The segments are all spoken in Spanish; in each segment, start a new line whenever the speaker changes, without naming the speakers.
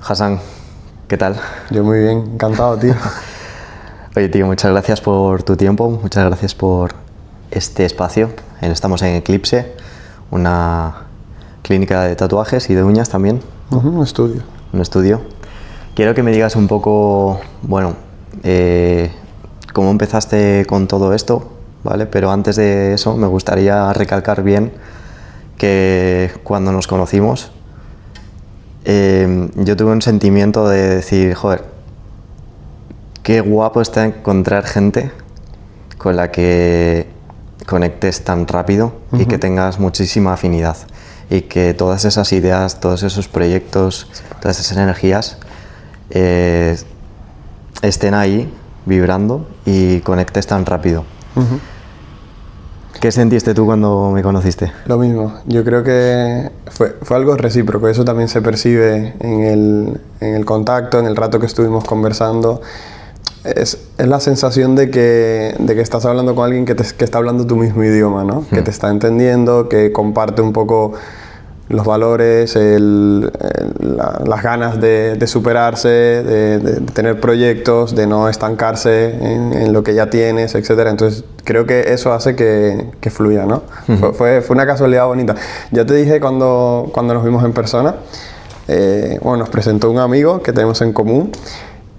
Hassan, ¿qué tal?
Yo muy bien, encantado, tío.
Oye, tío, muchas gracias por tu tiempo, muchas gracias por este espacio. Estamos en Eclipse, una clínica de tatuajes y de uñas también.
Un estudio.
Un estudio. Quiero que me digas un poco, bueno, cómo empezaste con todo esto, ¿vale? Pero antes de eso me gustaría recalcar bien que cuando nos conocimos yo tuve un sentimiento de decir, joder, qué guapo está encontrar gente con la que conectes tan rápido y que tengas muchísima afinidad y que todas esas ideas, todos esos proyectos, todas esas energías estén ahí vibrando y conectes tan rápido. ¿Qué sentiste tú cuando me conociste?
Lo mismo, yo creo que fue algo recíproco, eso también se percibe en el contacto, en el rato que estuvimos conversando. Es la sensación de que estás hablando con alguien que está hablando tu mismo idioma, ¿no? Que te está entendiendo, que comparte un poco los valores, las ganas de superarse, de tener proyectos, de no estancarse en lo que ya tienes, etc. Entonces creo que eso hace que fluya, ¿no? Fue una casualidad bonita. Ya te dije cuando nos vimos en persona, bueno, nos presentó un amigo que tenemos en común.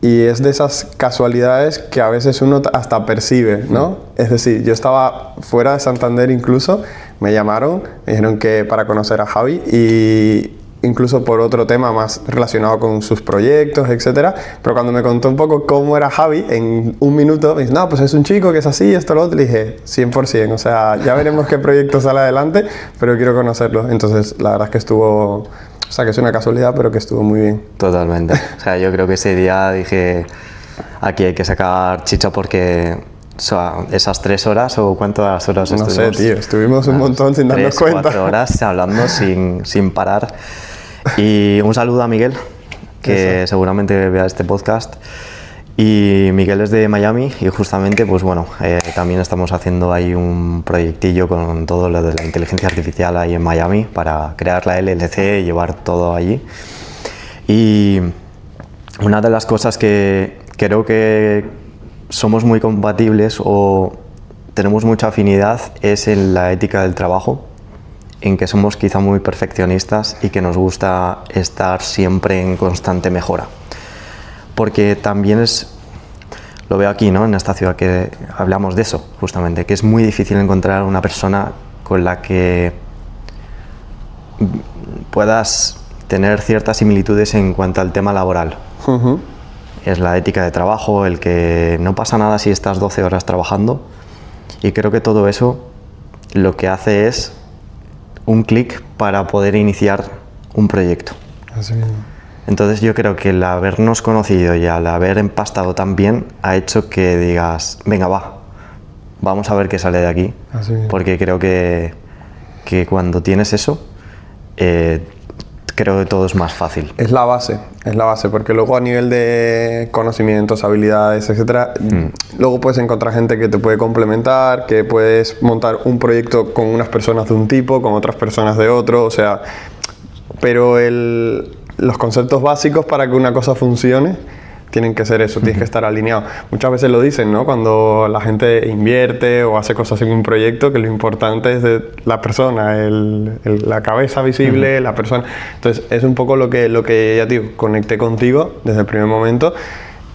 Y es de esas casualidades que a veces uno hasta percibe, ¿no? Es decir, yo estaba fuera de Santander incluso, me llamaron, me dijeron que para conocer a Javi y incluso por otro tema más relacionado con sus proyectos, etcétera. Pero cuando me contó un poco cómo era Javi, en un minuto me dice, no, pues es un chico que es así, esto, lo otro. Le dije, 100%, o sea, ya veremos qué proyecto sale adelante, pero quiero conocerlo. Entonces, la verdad es que estuvo... O sea, que es una casualidad, pero que estuvo muy bien.
Totalmente. O sea, yo creo que ese día dije, aquí hay que sacar chicha porque esas 3 horas o cuántas horas
estuvimos. No sé, tío, estuvimos un montón sin darnos
3,
cuenta.
4 horas hablando sin parar. Y un saludo a Miguel, que seguramente vea este podcast. Y Miguel es de Miami y justamente, pues bueno, también estamos haciendo ahí un proyectillo con todo lo de la inteligencia artificial ahí en Miami para crear la LLC y llevar todo allí. Y una de las cosas que creo que somos muy compatibles o tenemos mucha afinidad es en la ética del trabajo, en que somos quizá muy perfeccionistas y que nos gusta estar siempre en constante mejora. Porque también lo veo aquí, ¿no? En esta ciudad que hablamos de eso, justamente, que es muy difícil encontrar una persona con la que puedas tener ciertas similitudes en cuanto al tema laboral. Es la ética de trabajo, el que no pasa nada si estás 12 horas trabajando, y creo que todo eso lo que hace es un clic para poder iniciar un proyecto.
Así mismo.
Entonces yo creo que el habernos conocido y al haber empastado tan bien ha hecho que digas, venga, vamos a ver qué sale de aquí.
Así mismo.
Porque creo que cuando tienes eso, creo que todo es más fácil.
Es la base, porque luego a nivel de conocimientos, habilidades, etcétera, luego puedes encontrar gente que te puede complementar, que puedes montar un proyecto con unas personas de un tipo, con otras personas de otro, o sea, pero los conceptos básicos para que una cosa funcione tienen que ser eso, tienes que estar alineado. Muchas veces lo dicen, ¿no? Cuando la gente invierte o hace cosas en un proyecto, que lo importante es de la persona, la cabeza visible, la persona. Entonces, es un poco lo que ya digo, conecté contigo desde el primer momento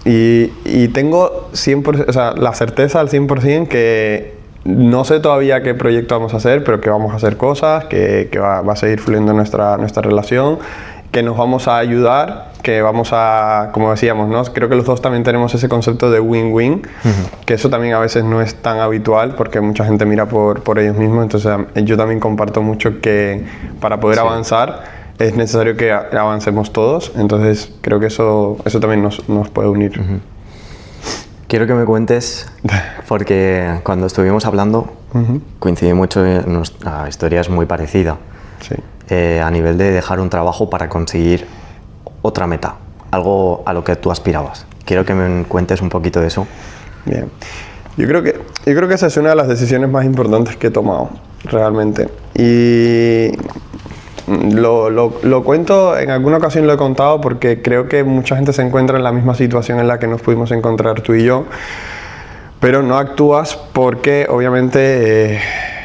y tengo 100%, o sea, la certeza al 100% que no sé todavía qué proyecto vamos a hacer, pero que vamos a hacer cosas, que va a seguir fluyendo nuestra relación, que nos vamos a ayudar, que vamos a, como decíamos, ¿no? Creo que los dos también tenemos ese concepto de win-win, que eso también a veces no es tan habitual porque mucha gente mira por ellos mismos. Entonces yo también comparto mucho que para poder avanzar es necesario que avancemos todos. Entonces creo que eso también nos puede unir.
Quiero que me cuentes, porque cuando estuvimos hablando coincidí mucho, nuestra historia es muy parecida.
Sí.
A nivel de dejar un trabajo para conseguir otra meta, algo a lo que tú aspirabas. Quiero que me cuentes un poquito de eso.
Bien. Yo creo que esa es una de las decisiones más importantes que he tomado, realmente. Y Lo cuento, en alguna ocasión lo he contado porque creo que mucha gente se encuentra en la misma situación en la que nos pudimos encontrar tú y yo, pero no actúas porque obviamente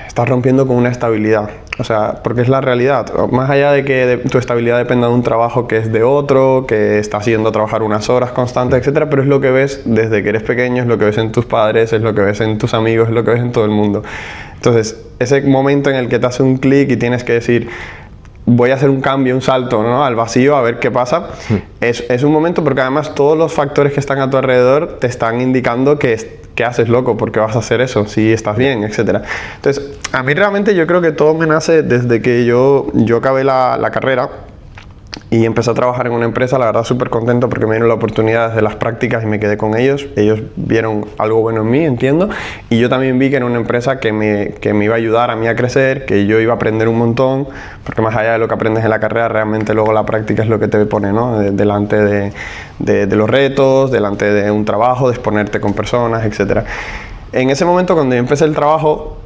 estás rompiendo con una estabilidad. O sea, porque es la realidad. Más allá de que tu estabilidad dependa de un trabajo que es de otro, que estás yendo a trabajar unas horas constantes, etcétera, pero es lo que ves desde que eres pequeño, es lo que ves en tus padres, es lo que ves en tus amigos, es lo que ves en todo el mundo. Entonces, ese momento en el que te hace un clic y tienes que decir, voy a hacer un cambio, un salto, ¿no?, al vacío, a ver qué pasa, es un momento porque además todos los factores que están a tu alrededor te están indicando que haces, loco, porque vas a hacer eso, si estás bien, etcétera. Entonces, a mí realmente yo creo que todo me nace desde que yo acabé la carrera y empecé a trabajar en una empresa, la verdad súper contento porque me dieron la oportunidad desde las prácticas y me quedé con ellos. Ellos vieron algo bueno en mí, entiendo, y yo también vi que era una empresa que me iba a ayudar a mí a crecer, que yo iba a aprender un montón, porque más allá de lo que aprendes en la carrera, realmente luego la práctica es lo que te pone, ¿no?, delante de los retos, delante de un trabajo, de exponerte con personas, etc. En ese momento, cuando yo empecé el trabajo,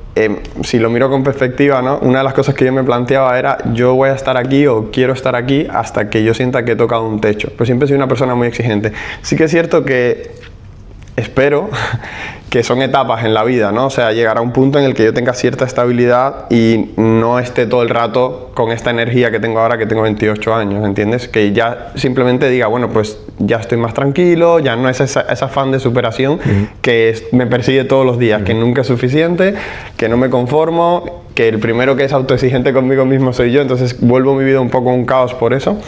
si lo miro con perspectiva, ¿no?, una de las cosas que yo me planteaba era, yo voy a estar aquí o quiero estar aquí hasta que yo sienta que he tocado un techo. Pues siempre soy una persona muy exigente. Sí que es cierto que espero que son etapas en la vida, ¿no? O sea, llegar a un punto en el que yo tenga cierta estabilidad y no esté todo el rato con esta energía que tengo ahora, que tengo 28 años, ¿entiendes? Que ya simplemente diga, bueno, pues ya estoy más tranquilo, ya no es ese afán de superación que me persigue todos los días, que nunca es suficiente, que no me conformo, que el primero que es autoexigente conmigo mismo soy yo, entonces vuelvo mi vida un poco un caos por eso.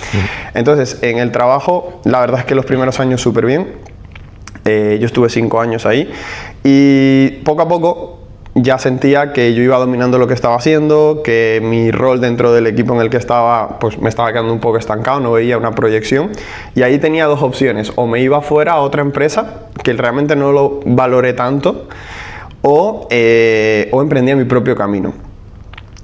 Entonces, en el trabajo, la verdad es que los primeros años súper bien. Yo estuve 5 años ahí y poco a poco ya sentía que yo iba dominando lo que estaba haciendo, que mi rol dentro del equipo en el que estaba, pues me estaba quedando un poco estancado, no veía una proyección, y ahí tenía dos opciones: o me iba fuera a otra empresa, que realmente no lo valoré tanto, o emprendía mi propio camino.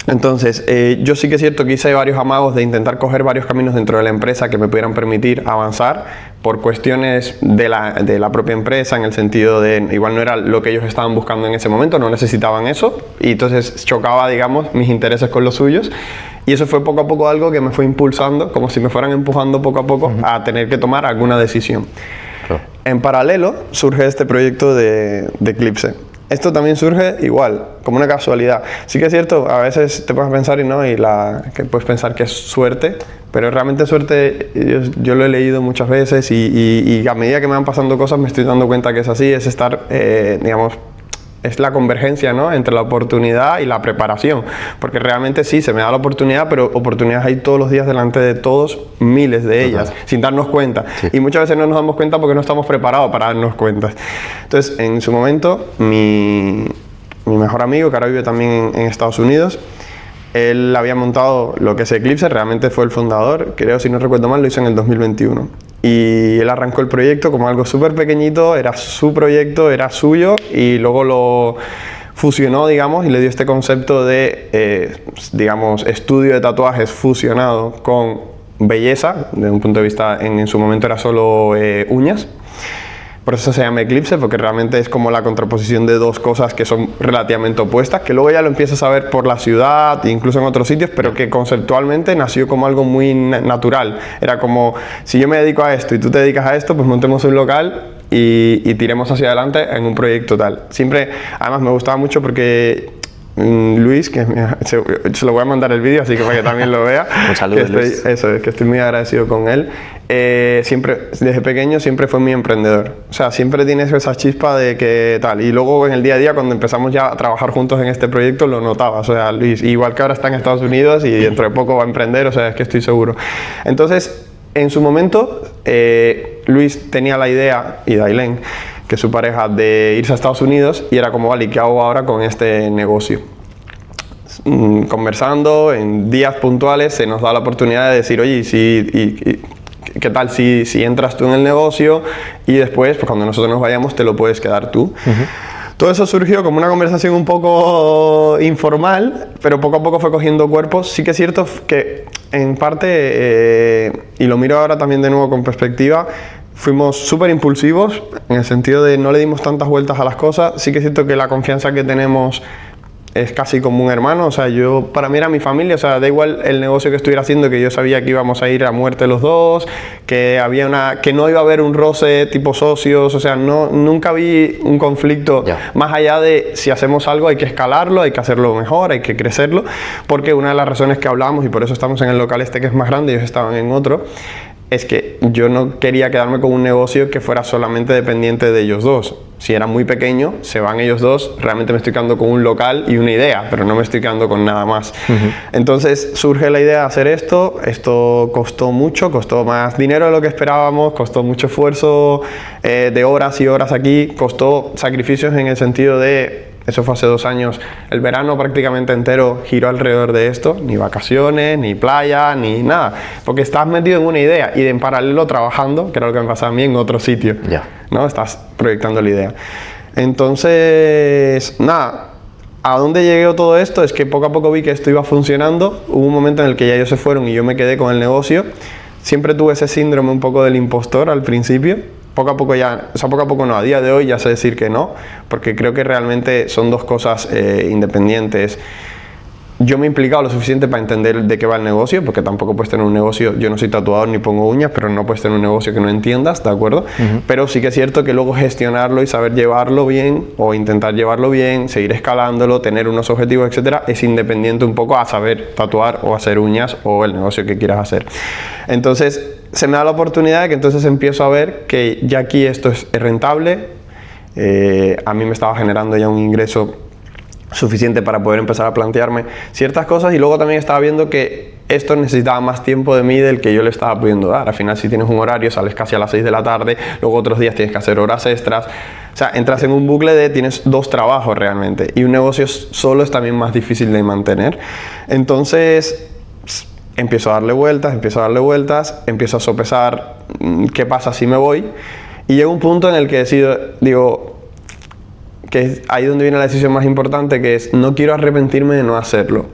Entonces, yo sí que es cierto que hice varios amagos de intentar coger varios caminos dentro de la empresa que me pudieran permitir avanzar por cuestiones de la propia empresa, en el sentido de, igual no era lo que ellos estaban buscando en ese momento, no necesitaban eso, y entonces chocaba, digamos, mis intereses con los suyos, y eso fue poco a poco algo que me fue impulsando, como si me fueran empujando poco a poco a tener que tomar alguna decisión. Claro. En paralelo surge este proyecto de Eclipse. Esto también surge igual, como una casualidad. Sí que es cierto, a veces te puedes pensar que puedes pensar que es suerte, pero realmente suerte, yo lo he leído muchas veces y a medida que me van pasando cosas me estoy dando cuenta que es así, es estar, digamos, es la convergencia, ¿no?, entre la oportunidad y la preparación, porque realmente sí, se me da la oportunidad, pero oportunidades hay todos los días delante de todos, miles de ellas, sin darnos cuenta, y muchas veces no nos damos cuenta porque no estamos preparados para darnos cuenta. Entonces, en su momento, mi mejor amigo, que ahora vive también en Estados Unidos, él había montado lo que es Eclipse, realmente fue el fundador, creo, si no recuerdo mal, lo hizo en el 2021. Y él arrancó el proyecto como algo súper pequeñito, era su proyecto, era suyo, y luego lo fusionó, digamos, y le dio este concepto de, digamos, estudio de tatuajes fusionado con belleza, desde un punto de vista, en su momento era solo uñas. Por eso se llama Eclipse, porque realmente es como la contraposición de dos cosas que son relativamente opuestas, que luego ya lo empiezas a ver por la ciudad, incluso en otros sitios, pero que conceptualmente nació como algo muy natural. Era como, si yo me dedico a esto y tú te dedicas a esto, pues montemos un local y tiremos hacia adelante en un proyecto tal. Siempre, además me gustaba mucho porque Luis, que se lo voy a mandar el vídeo, así que para que también lo vea.
Un saludo, Luis.
Eso es, que estoy muy agradecido con él. Siempre, desde pequeño, siempre fue mi emprendedor. O sea, siempre tienes esa chispa de que tal. Y luego en el día a día, cuando empezamos ya a trabajar juntos en este proyecto, lo notaba. O sea, Luis, igual que ahora está en Estados Unidos y dentro de poco va a emprender, o sea, es que estoy seguro. Entonces, en su momento, Luis tenía la idea, y Dailén, que es su pareja, de irse a Estados Unidos, y era como, vale, ¿qué hago ahora con este negocio? Conversando en días puntuales se nos da la oportunidad de decir, oye, ¿qué tal si entras tú en el negocio y después, pues cuando nosotros nos vayamos, te lo puedes quedar tú? Todo eso surgió como una conversación un poco informal, pero poco a poco fue cogiendo cuerpo. Sí que es cierto que en parte, y lo miro ahora también de nuevo con perspectiva, fuimos súper impulsivos, en el sentido de no le dimos tantas vueltas a las cosas. Sí que es cierto que la confianza que tenemos es casi como un hermano, o sea, para mí era mi familia, o sea, da igual el negocio que estuviera haciendo, que yo sabía que íbamos a ir a muerte los dos, que no iba a haber un roce tipo socios, o sea, nunca vi un conflicto más allá de si hacemos algo hay que escalarlo, hay que hacerlo mejor, hay que crecerlo, porque una de las razones que hablábamos, y por eso estamos en el local que es más grande, ellos estaban en otro, es que yo no quería quedarme con un negocio que fuera solamente dependiente de ellos dos. Si era muy pequeño, se van ellos dos, realmente me estoy quedando con un local y una idea, pero no me estoy quedando con nada más. Entonces surge la idea de hacer esto costó mucho, costó más dinero de lo que esperábamos, costó mucho esfuerzo de horas y horas aquí, costó sacrificios en el sentido de... Eso fue hace 2 años. El verano prácticamente entero giró alrededor de esto. Ni vacaciones, ni playa, ni nada. Porque estás metido en una idea y en paralelo trabajando, que era lo que me pasaba a mí, en otro sitio. ¿No? Estás proyectando la idea. Entonces, nada. ¿A dónde llegué todo esto? Es que poco a poco vi que esto iba funcionando. Hubo un momento en el que ya ellos se fueron y yo me quedé con el negocio. Siempre tuve ese síndrome un poco del impostor al principio. Poco a poco poco a poco no, a día de hoy ya sé decir que no, porque creo que realmente son dos cosas independientes. Yo me he implicado lo suficiente para entender de qué va el negocio, porque tampoco puedes tener un negocio, yo no soy tatuador ni pongo uñas, pero no puedes tener un negocio que no entiendas, ¿de acuerdo? Pero sí que es cierto que luego gestionarlo y saber llevarlo bien, o intentar llevarlo bien, seguir escalándolo, tener unos objetivos, etcétera, es independiente un poco a saber tatuar o hacer uñas o el negocio que quieras hacer. Entonces, se me da la oportunidad de que entonces empiezo a ver que ya aquí esto es rentable, a mí me estaba generando ya un ingreso suficiente para poder empezar a plantearme ciertas cosas, y luego también estaba viendo que esto necesitaba más tiempo de mí del que yo le estaba pudiendo dar. Al final, si tienes un horario, sales casi a las 6 de la tarde, luego otros días tienes que hacer horas extras, o sea, entras en un bucle de tienes 2 trabajos realmente, y un negocio solo es también más difícil de mantener. Entonces empiezo a darle vueltas, empiezo a sopesar qué pasa si me voy, y llega un punto en el que digo, que es ahí donde viene la decisión más importante, que es no quiero arrepentirme de no hacerlo.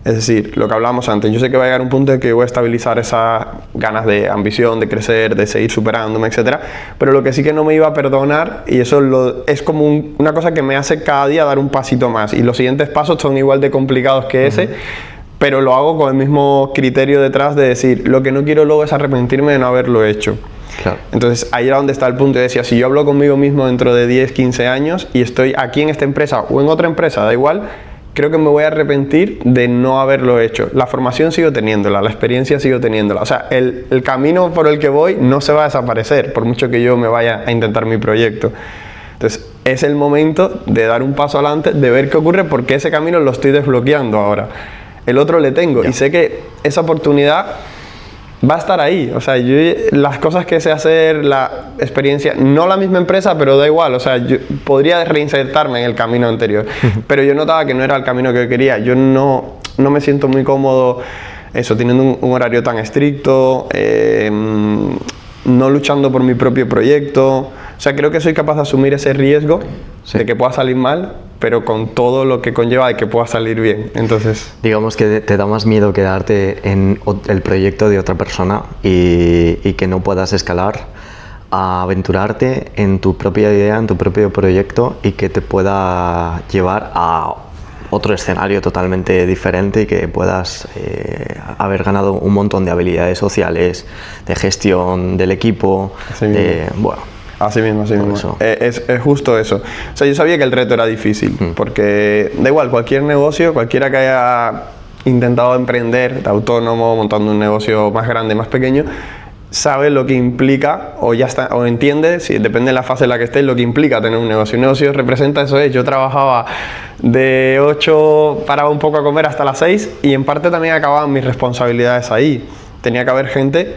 Es decir, lo que hablábamos antes, yo sé que va a llegar un punto en que voy a estabilizar esas ganas de ambición, de crecer, de seguir superándome, etcétera, pero lo que sí que no me iba a perdonar, y eso es como una cosa que me hace cada día dar un pasito más, y los siguientes pasos son igual de complicados que ese, pero lo hago con el mismo criterio detrás de decir, lo que no quiero luego es arrepentirme de no haberlo hecho. Claro. Entonces ahí era donde está el punto. Yo decía, si yo hablo conmigo mismo dentro de 10, 15 años y estoy aquí en esta empresa o en otra empresa, da igual, creo que me voy a arrepentir de no haberlo hecho. La formación sigo teniéndola, la experiencia sigo teniéndola. O sea, el camino por el que voy no se va a desaparecer, por mucho que yo me vaya a intentar mi proyecto. Entonces es el momento de dar un paso adelante, de ver qué ocurre, porque ese camino lo estoy desbloqueando ahora. El otro le tengo, y sé que esa oportunidad va a estar ahí. O sea, las cosas que sé hacer, la experiencia, no la misma empresa, pero da igual. O sea, yo podría reinsertarme en el camino anterior, pero yo notaba que no era el camino que yo quería. Yo no me siento muy cómodo teniendo un horario tan estricto, no luchando por mi propio proyecto. O sea, creo que soy capaz de asumir ese riesgo de que pueda salir mal, pero con todo lo que conlleva de que pueda salir bien. Entonces,
digamos que te da más miedo quedarte en el proyecto de otra persona y que no puedas escalar, a aventurarte en tu propia idea, en tu propio proyecto, y que te pueda llevar a otro escenario totalmente diferente, y que puedas haber ganado un montón de habilidades sociales, de gestión del equipo,
Así mismo. Es justo eso. O sea, yo sabía que el reto era difícil, porque da igual, cualquier negocio, cualquiera que haya intentado emprender de autónomo, montando un negocio más grande, más pequeño, sabe lo que implica, o entiende, si depende de la fase en la que esté, lo que implica tener un negocio. Un negocio representa eso. Yo trabajaba de 8, paraba un poco a comer hasta las 6, y en parte también acababan mis responsabilidades ahí. Tenía que haber gente,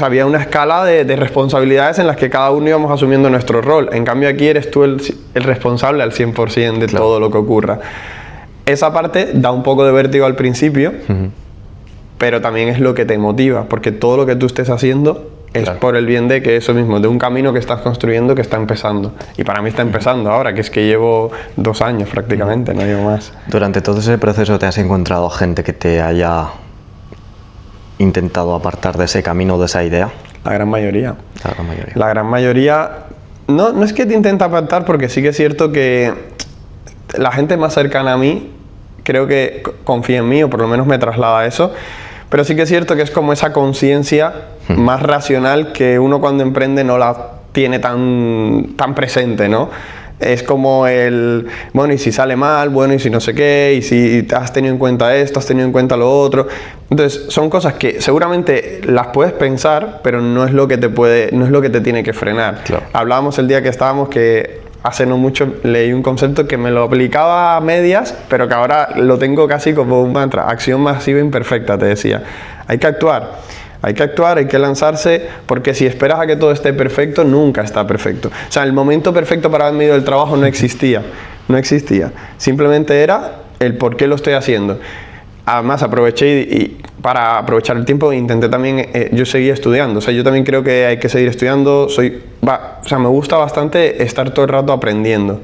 había una escala de responsabilidades en las que cada uno íbamos asumiendo nuestro rol. En cambio aquí eres tú el responsable al 100% de todo lo que ocurra. Esa parte da un poco de vértigo al principio, pero también es lo que te motiva, porque todo lo que tú estés haciendo es por el bien de que eso mismo, de un camino que estás construyendo que está empezando. Y para mí está empezando ahora, que es que llevo 2 años prácticamente, no llevo más.
Durante todo ese proceso, ¿te has encontrado gente que te haya intentado apartar de ese camino, de esa idea?
La gran mayoría. La gran mayoría no es que te intenta apartar, porque sí que es cierto que la gente más cercana a mí creo que confía en mí, o por lo menos me traslada eso. Pero sí que es cierto que es como esa conciencia más racional que uno cuando emprende no la tiene tan presente, ¿no? Es como bueno, y si sale mal, bueno, y si no sé qué, y si has tenido en cuenta esto, has tenido en cuenta lo otro. Entonces, son cosas que seguramente las puedes pensar, pero no es lo que te tiene que frenar.
Claro.
Hablábamos el día que estábamos que hace no mucho leí un concepto que me lo aplicaba a medias, pero que ahora lo tengo casi como un mantra. Acción masiva imperfecta, te decía. Hay que actuar. Hay que actuar, hay que lanzarse, porque si esperas a que todo esté perfecto, nunca está perfecto. O sea, el momento perfecto para haber medido el trabajo no existía. No existía. Simplemente era el por qué lo estoy haciendo. Además, aproveché y para aprovechar el tiempo intenté también, yo seguía estudiando. O sea, yo también creo que hay que seguir estudiando. O sea, me gusta bastante estar todo el rato aprendiendo.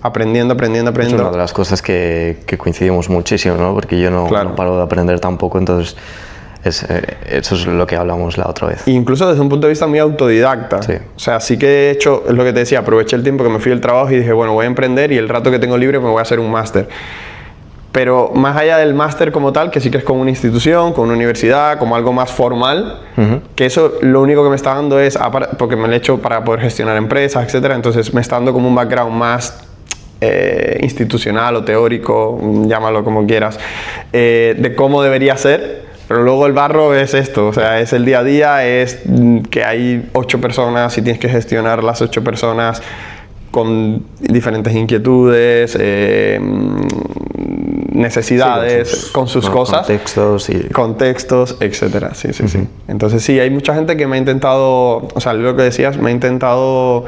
Aprendiendo.
Es una de las cosas que coincidimos muchísimo, ¿no? Porque yo no paro de aprender tampoco, entonces eso es lo que hablamos la otra vez.
Incluso desde un punto de vista muy autodidacta.
Sí.
O sea, sí que he hecho, es lo que te decía, aproveché el tiempo que me fui del trabajo y dije, bueno, voy a emprender y el rato que tengo libre me voy a hacer un máster. Pero más allá del máster como tal, que sí que es con una institución, con una universidad, como algo más formal, que eso lo único que me está dando es, porque me lo he hecho para poder gestionar empresas, etcétera, entonces me está dando como un background más institucional o teórico, llámalo como quieras, de cómo debería ser. Pero luego el barro es esto, o sea, es el día a día, es que hay 8 personas y tienes que gestionar las 8 personas con diferentes inquietudes, necesidades, sí, con sus cosas, contextos, etcétera. Sí. Entonces sí, hay mucha gente que me ha intentado, o sea, lo que decías, me ha intentado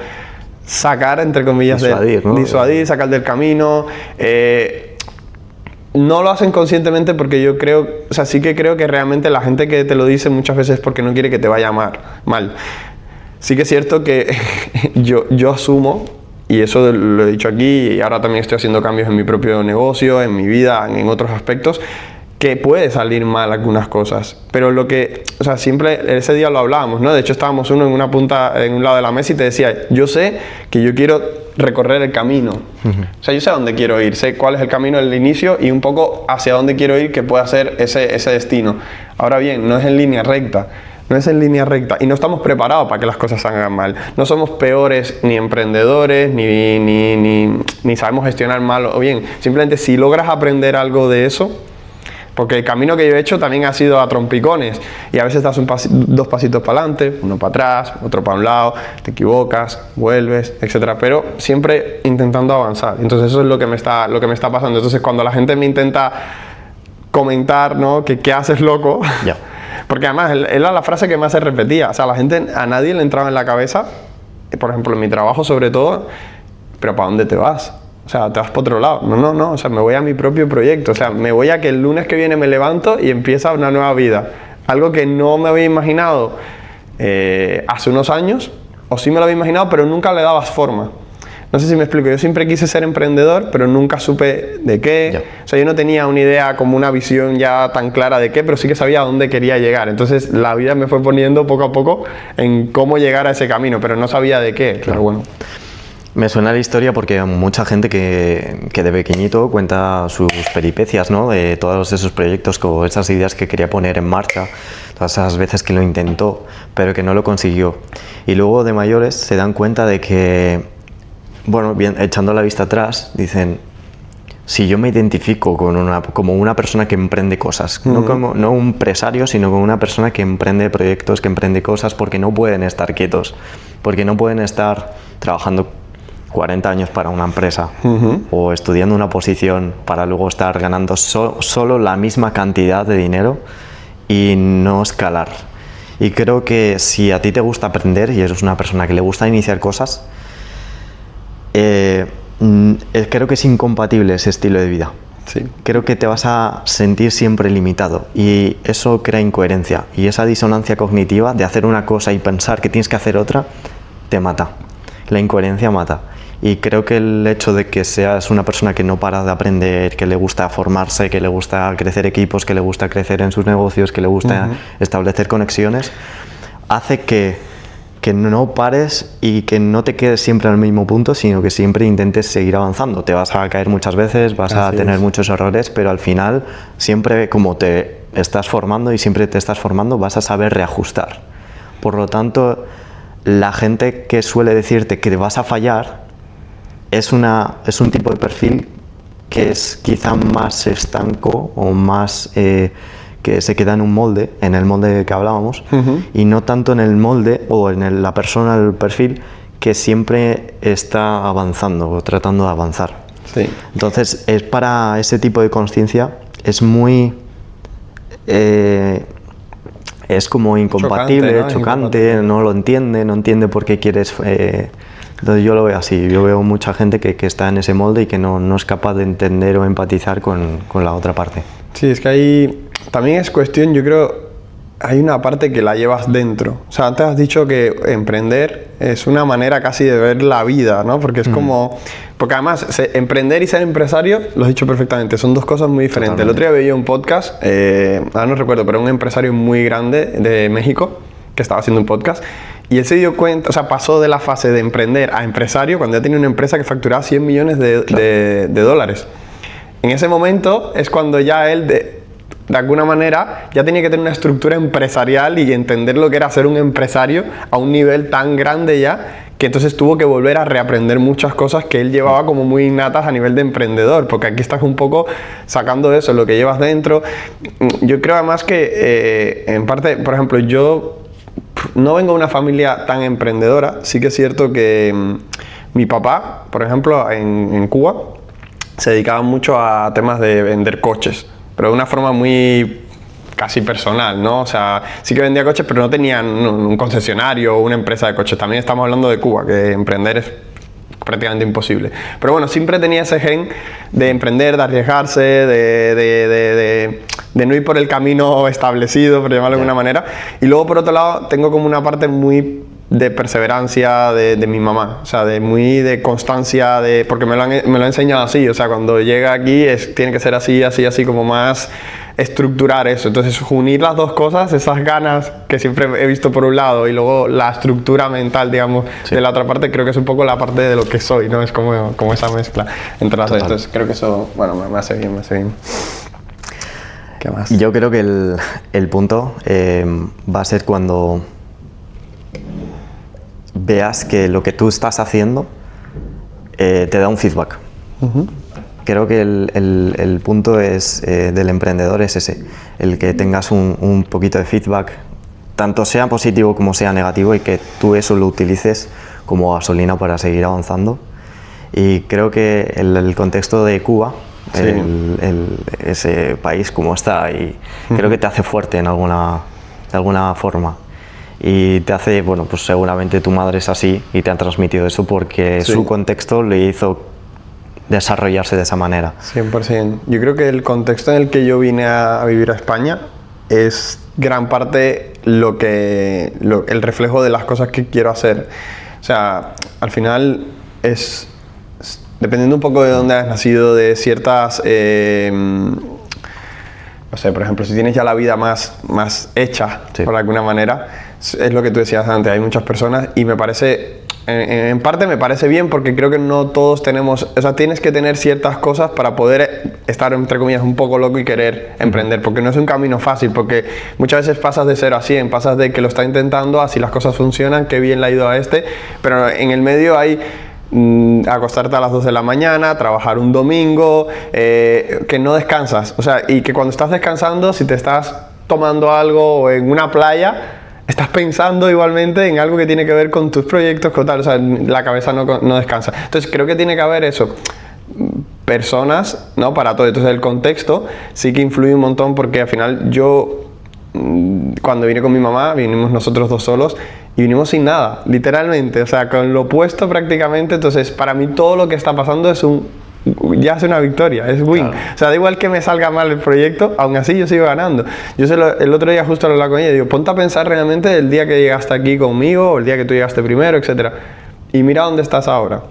sacar, entre comillas, disuadir, sacar del camino. No lo hacen conscientemente porque yo creo, o sea, sí que creo que realmente la gente que te lo dice muchas veces es porque no quiere que te vaya mal. Sí que es cierto que yo asumo, y eso lo he dicho aquí, y ahora también estoy haciendo cambios en mi propio negocio, en mi vida, en otros aspectos, que puede salir mal algunas cosas, pero o sea, siempre ese día lo hablábamos, ¿no? De hecho estábamos uno en una punta, en un lado de la mesa y te decía, yo sé que yo quiero recorrer el camino, o sea, yo sé a dónde quiero ir, sé cuál es el camino del inicio y un poco hacia dónde quiero ir que pueda ser ese destino. Ahora bien, no es en línea recta, y no estamos preparados para que las cosas salgan mal. No somos peores ni emprendedores, ni sabemos gestionar mal o bien. Simplemente si logras aprender algo de eso, porque el camino que yo he hecho también ha sido a trompicones y a veces das 2 pasitos para adelante, uno para atrás, otro para un lado, te equivocas, vuelves, etcétera, pero siempre intentando avanzar. Entonces eso es lo que me está pasando. Entonces cuando la gente me intenta comentar, ¿no? que qué haces, loco, porque además era la frase que más se repetía. O sea, a nadie le entraba en la cabeza, por ejemplo en mi trabajo sobre todo, pero ¿para dónde te vas? O sea, te vas para otro lado. No, o sea, me voy a mi propio proyecto. O sea, me voy a que el lunes que viene me levanto y empieza una nueva vida. Algo que no me había imaginado hace unos años, o sí me lo había imaginado, pero nunca le dabas forma. No sé si me explico. Yo siempre quise ser emprendedor, pero nunca supe de qué. O sea, yo no tenía una idea, como una visión ya tan clara de qué, pero sí que sabía a dónde quería llegar. Entonces, la vida me fue poniendo poco a poco en cómo llegar a ese camino, pero no sabía de qué. Claro, bueno.
Me suena la historia porque mucha gente que de pequeñito cuenta sus peripecias, ¿no? De todos esos proyectos, como esas ideas que quería poner en marcha, todas esas veces que lo intentó, pero que no lo consiguió. Y luego de mayores se dan cuenta de que, bueno, bien, echando la vista atrás, dicen, si yo me identifico como una persona que emprende cosas, no un empresario, sino como una persona que emprende proyectos, que emprende cosas, porque no pueden estar quietos, porque no pueden estar trabajando 40 años para una empresa o estudiando una posición para luego estar ganando solo la misma cantidad de dinero y no escalar. Y creo que si a ti te gusta aprender y eres una persona que le gusta iniciar cosas, creo que es incompatible ese estilo de vida.
Sí.
Creo que te vas a sentir siempre limitado y eso crea incoherencia, y esa disonancia cognitiva de hacer una cosa y pensar que tienes que hacer otra te mata. La incoherencia mata. Y creo que el hecho de que seas una persona que no para de aprender, que le gusta formarse, que le gusta crecer equipos, que le gusta crecer en sus negocios, que le gusta establecer conexiones, hace que que no pares y que no te quedes siempre al mismo punto, sino que siempre intentes seguir avanzando. Te vas a caer muchas veces, vas a tener muchos errores, pero al final siempre como te estás formando y siempre te estás formando, vas a saber reajustar. Por lo tanto, la gente que suele decirte que vas a fallar es un tipo de perfil que es quizá más estanco o más que se queda en un molde, en el molde que hablábamos, y no tanto en el molde o en la persona, el perfil que siempre está avanzando o tratando de avanzar.
Sí.
Entonces, es para ese tipo de consciencia, es muy... es como incompatible, chocante, ¿no? No entiende por qué quieres... entonces yo lo veo así, yo veo mucha gente que está en ese molde y que no es capaz de entender o empatizar con la otra parte.
Sí, es que ahí también es cuestión, yo creo, hay una parte que la llevas dentro. O sea, antes has dicho que emprender es una manera casi de ver la vida, ¿no? Porque es como... Porque además, emprender y ser empresario, lo has dicho perfectamente, son dos cosas muy diferentes. Totalmente. El otro día veía un podcast, ahora no recuerdo, pero un empresario muy grande de México que estaba haciendo un podcast. Y él se dio cuenta, o sea, pasó de la fase de emprender a empresario cuando ya tenía una empresa que facturaba 100 millones de dólares. En ese momento es cuando ya él, de alguna manera, ya tenía que tener una estructura empresarial y entender lo que era ser un empresario a un nivel tan grande ya, que entonces tuvo que volver a reaprender muchas cosas que él llevaba como muy innatas a nivel de emprendedor, porque aquí estás un poco sacando eso, lo que llevas dentro. Yo creo además que, en parte, por ejemplo, yo no vengo de una familia tan emprendedora. Sí que es cierto que mi papá, por ejemplo, en Cuba, se dedicaba mucho a temas de vender coches, pero de una forma muy casi personal, ¿no? O sea, sí que vendía coches, pero no tenían un concesionario o una empresa de coches. También estamos hablando de Cuba, que emprender es prácticamente imposible. Pero bueno, siempre tenía ese gen de emprender, de arriesgarse, de no ir por el camino establecido, por llamarlo de alguna manera. Y luego, por otro lado, tengo como una parte muy de perseverancia de mi mamá, o sea, muy de constancia, porque me lo ha enseñado así, o sea, cuando llega aquí tiene que ser así, como más estructurar eso. Entonces, unir las dos cosas, esas ganas que siempre he visto por un lado y luego la estructura mental, digamos, de la otra parte, creo que es un poco la parte de lo que soy, ¿no? Es como esa mezcla entre las dos. Entonces, creo que eso, bueno, me hace bien. ¿Qué más?
Yo creo que el punto va a ser cuando veas que lo que tú estás haciendo te da un feedback. Creo que el punto del emprendedor es ese, el que tengas un poquito de feedback, tanto sea positivo como sea negativo, y que tú eso lo utilices como gasolina para seguir avanzando. Y creo que el contexto de Cuba, sí, ese país como está, y creo que te hace fuerte de alguna forma. Y te hace, bueno, pues seguramente tu madre es así y te ha transmitido eso porque su contexto le hizo desarrollarse de esa manera.
100%. Yo creo que el contexto en el que yo vine a vivir a España es gran parte el reflejo de las cosas que quiero hacer. O sea, al final es dependiendo un poco de dónde has nacido, de ciertas... no sé, por ejemplo, si tienes ya la vida más hecha, por alguna manera, es lo que tú decías antes, hay muchas personas y me parece, en parte me parece bien porque creo que no todos tenemos, o sea, tienes que tener ciertas cosas para poder estar, entre comillas, un poco loco y querer emprender, porque no es un camino fácil, porque muchas veces pasas de 0 a 100, pasas de que lo está intentando, así las cosas funcionan, qué bien le ha ido a pero en el medio hay... acostarte a las 2 de la mañana, trabajar un domingo, que no descansas, o sea, y que cuando estás descansando, si te estás tomando algo o en una playa, estás pensando igualmente en algo que tiene que ver con tus proyectos, con tal, o sea, la cabeza no descansa. Entonces creo que tiene que haber eso, personas, ¿no? Para todo. Entonces el contexto sí que influye un montón, porque al final yo, cuando vine con mi mamá, vinimos nosotros dos solos y vinimos sin nada, literalmente, o sea, con lo opuesto prácticamente. Entonces para mí todo lo que está pasando ya es una victoria, es win. Claro. O sea, da igual que me salga mal el proyecto, aún así yo sigo ganando. El otro día justo lo hablaba con ella y digo, ponte a pensar realmente el día que llegaste aquí conmigo, o el día que tú llegaste primero, etcétera, y mira dónde estás ahora.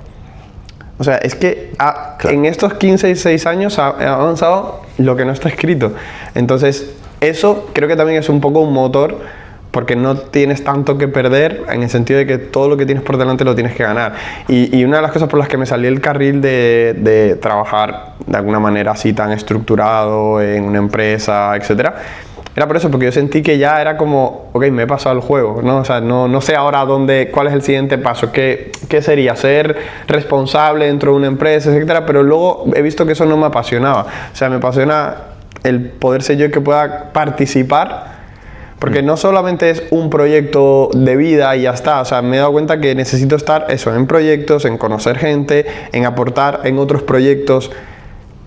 O sea, es que claro, en estos 15 y 6 años ha avanzado lo que no está escrito. Entonces, eso creo que también es un poco un motor porque no tienes tanto que perder, en el sentido de que todo lo que tienes por delante lo tienes que ganar. Y una de las cosas por las que me salí el carril de trabajar de alguna manera así tan estructurado en una empresa, etcétera, era por eso, porque yo sentí que ya era como, ok, me he pasado el juego, ¿no? O sea, no sé ahora cuál es el siguiente paso, qué sería, ser responsable dentro de una empresa, etcétera, pero luego he visto que eso no me apasionaba. O sea, me apasiona el poder ser yo que pueda participar, porque no solamente es un proyecto de vida y ya está. O sea, me he dado cuenta que necesito estar en proyectos, en conocer gente, en aportar en otros proyectos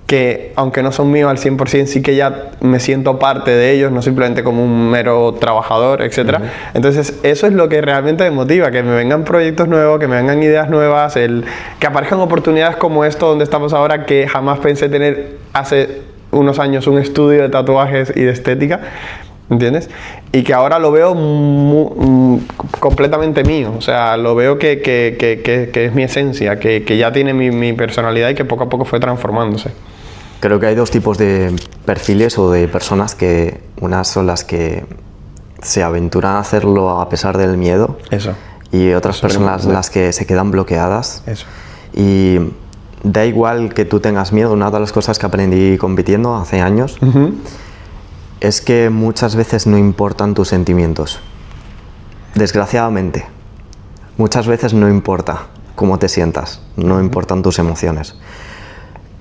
que, aunque no son míos al 100%, sí que ya me siento parte de ellos, no simplemente como un mero trabajador, etc. Entonces, eso es lo que realmente me motiva, que me vengan proyectos nuevos, que me vengan ideas nuevas, que aparezcan oportunidades como esto donde estamos ahora, que jamás pensé tener hace unos años un estudio de tatuajes y de estética, ¿entiendes? Y que ahora lo veo completamente mío, o sea, lo veo que es mi esencia, que ya tiene mi personalidad y que poco a poco fue transformándose.
Creo que hay dos tipos de perfiles o de personas, que unas son las que se aventuran a hacerlo a pesar del miedo.
Eso.
Y otras personas las que se quedan bloqueadas.
Eso.
Y da igual que tú tengas miedo. Una de las cosas que aprendí compitiendo hace años es que muchas veces no importan tus sentimientos. Desgraciadamente, muchas veces no importa cómo te sientas, no importan tus emociones.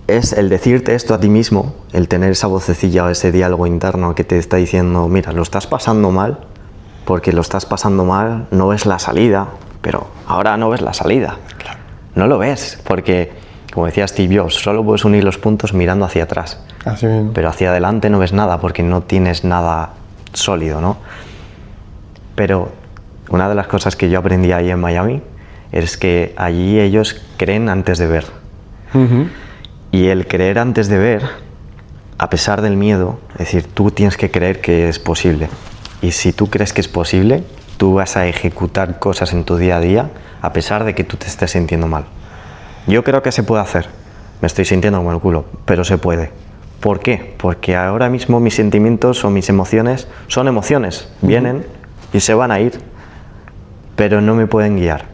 Es el decirte esto a ti mismo, el tener esa vocecilla o ese diálogo interno que te está diciendo, mira, lo estás pasando mal, porque lo estás pasando mal, no ves la salida, pero ahora no ves la salida. Claro. No lo ves, porque, como decía Steve Jobs, solo puedes unir los puntos mirando hacia atrás.
Así mismo.
Pero hacia adelante no ves nada, porque no tienes nada sólido, ¿no? Pero una de las cosas que yo aprendí ahí en Miami es que allí ellos creen antes de ver. Y el creer antes de ver, a pesar del miedo, es decir, tú tienes que creer que es posible. Y si tú crees que es posible, tú vas a ejecutar cosas en tu día a día, a pesar de que tú te estés sintiendo mal. Yo creo que se puede hacer. Me estoy sintiendo como el culo, pero se puede. ¿Por qué? Porque ahora mismo mis sentimientos o mis emociones son emociones. Vienen y se van a ir, pero no me pueden guiar.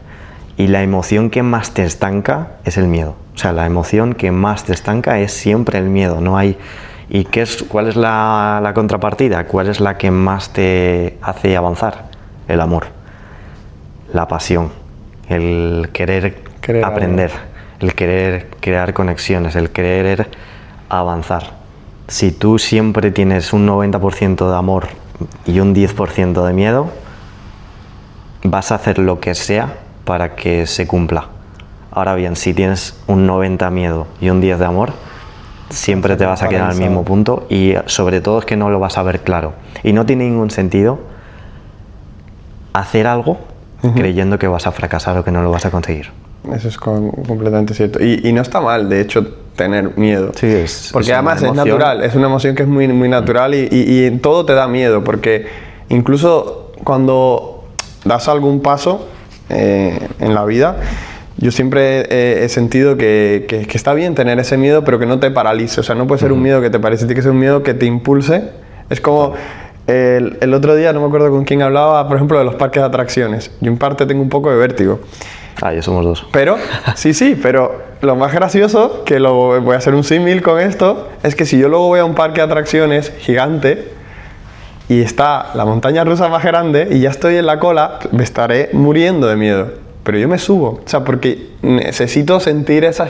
Y la emoción que más te estanca es el miedo. O sea, la emoción que más te estanca es siempre el miedo. No hay... ¿Y cuál es la contrapartida? ¿Cuál es la que más te hace avanzar? El amor, la pasión, el querer aprender, el querer crear conexiones, el querer avanzar. Si tú siempre tienes un 90% de amor y un 10% de miedo, vas a hacer lo que sea para que se cumpla. Ahora bien, si tienes un 90 miedo y un 10 de amor, siempre te vas a quedar al mismo punto, y sobre todo es que no lo vas a ver claro. Y no tiene ningún sentido hacer algo creyendo que vas a fracasar o que no lo vas a conseguir.
Eso es completamente cierto. Y no está mal, de hecho, tener miedo.
Sí,
porque además es natural, es una emoción que es muy, muy natural, y en todo te da miedo, porque incluso cuando das algún paso en la vida, yo siempre he sentido que está bien tener ese miedo, pero que no te paralice. O sea, no puede ser un miedo que te paralice, tiene que ser un miedo que te impulse. Es como el otro día, no me acuerdo con quién hablaba, por ejemplo, de los parques de atracciones. Yo en parte tengo un poco de vértigo.
Ya somos dos.
Pero, sí, pero lo más gracioso, que voy a hacer un símil con esto, es que si yo luego voy a un parque de atracciones gigante y está la montaña rusa más grande y ya estoy en la cola, me estaré muriendo de miedo. Pero yo me subo, o sea, porque necesito sentir esa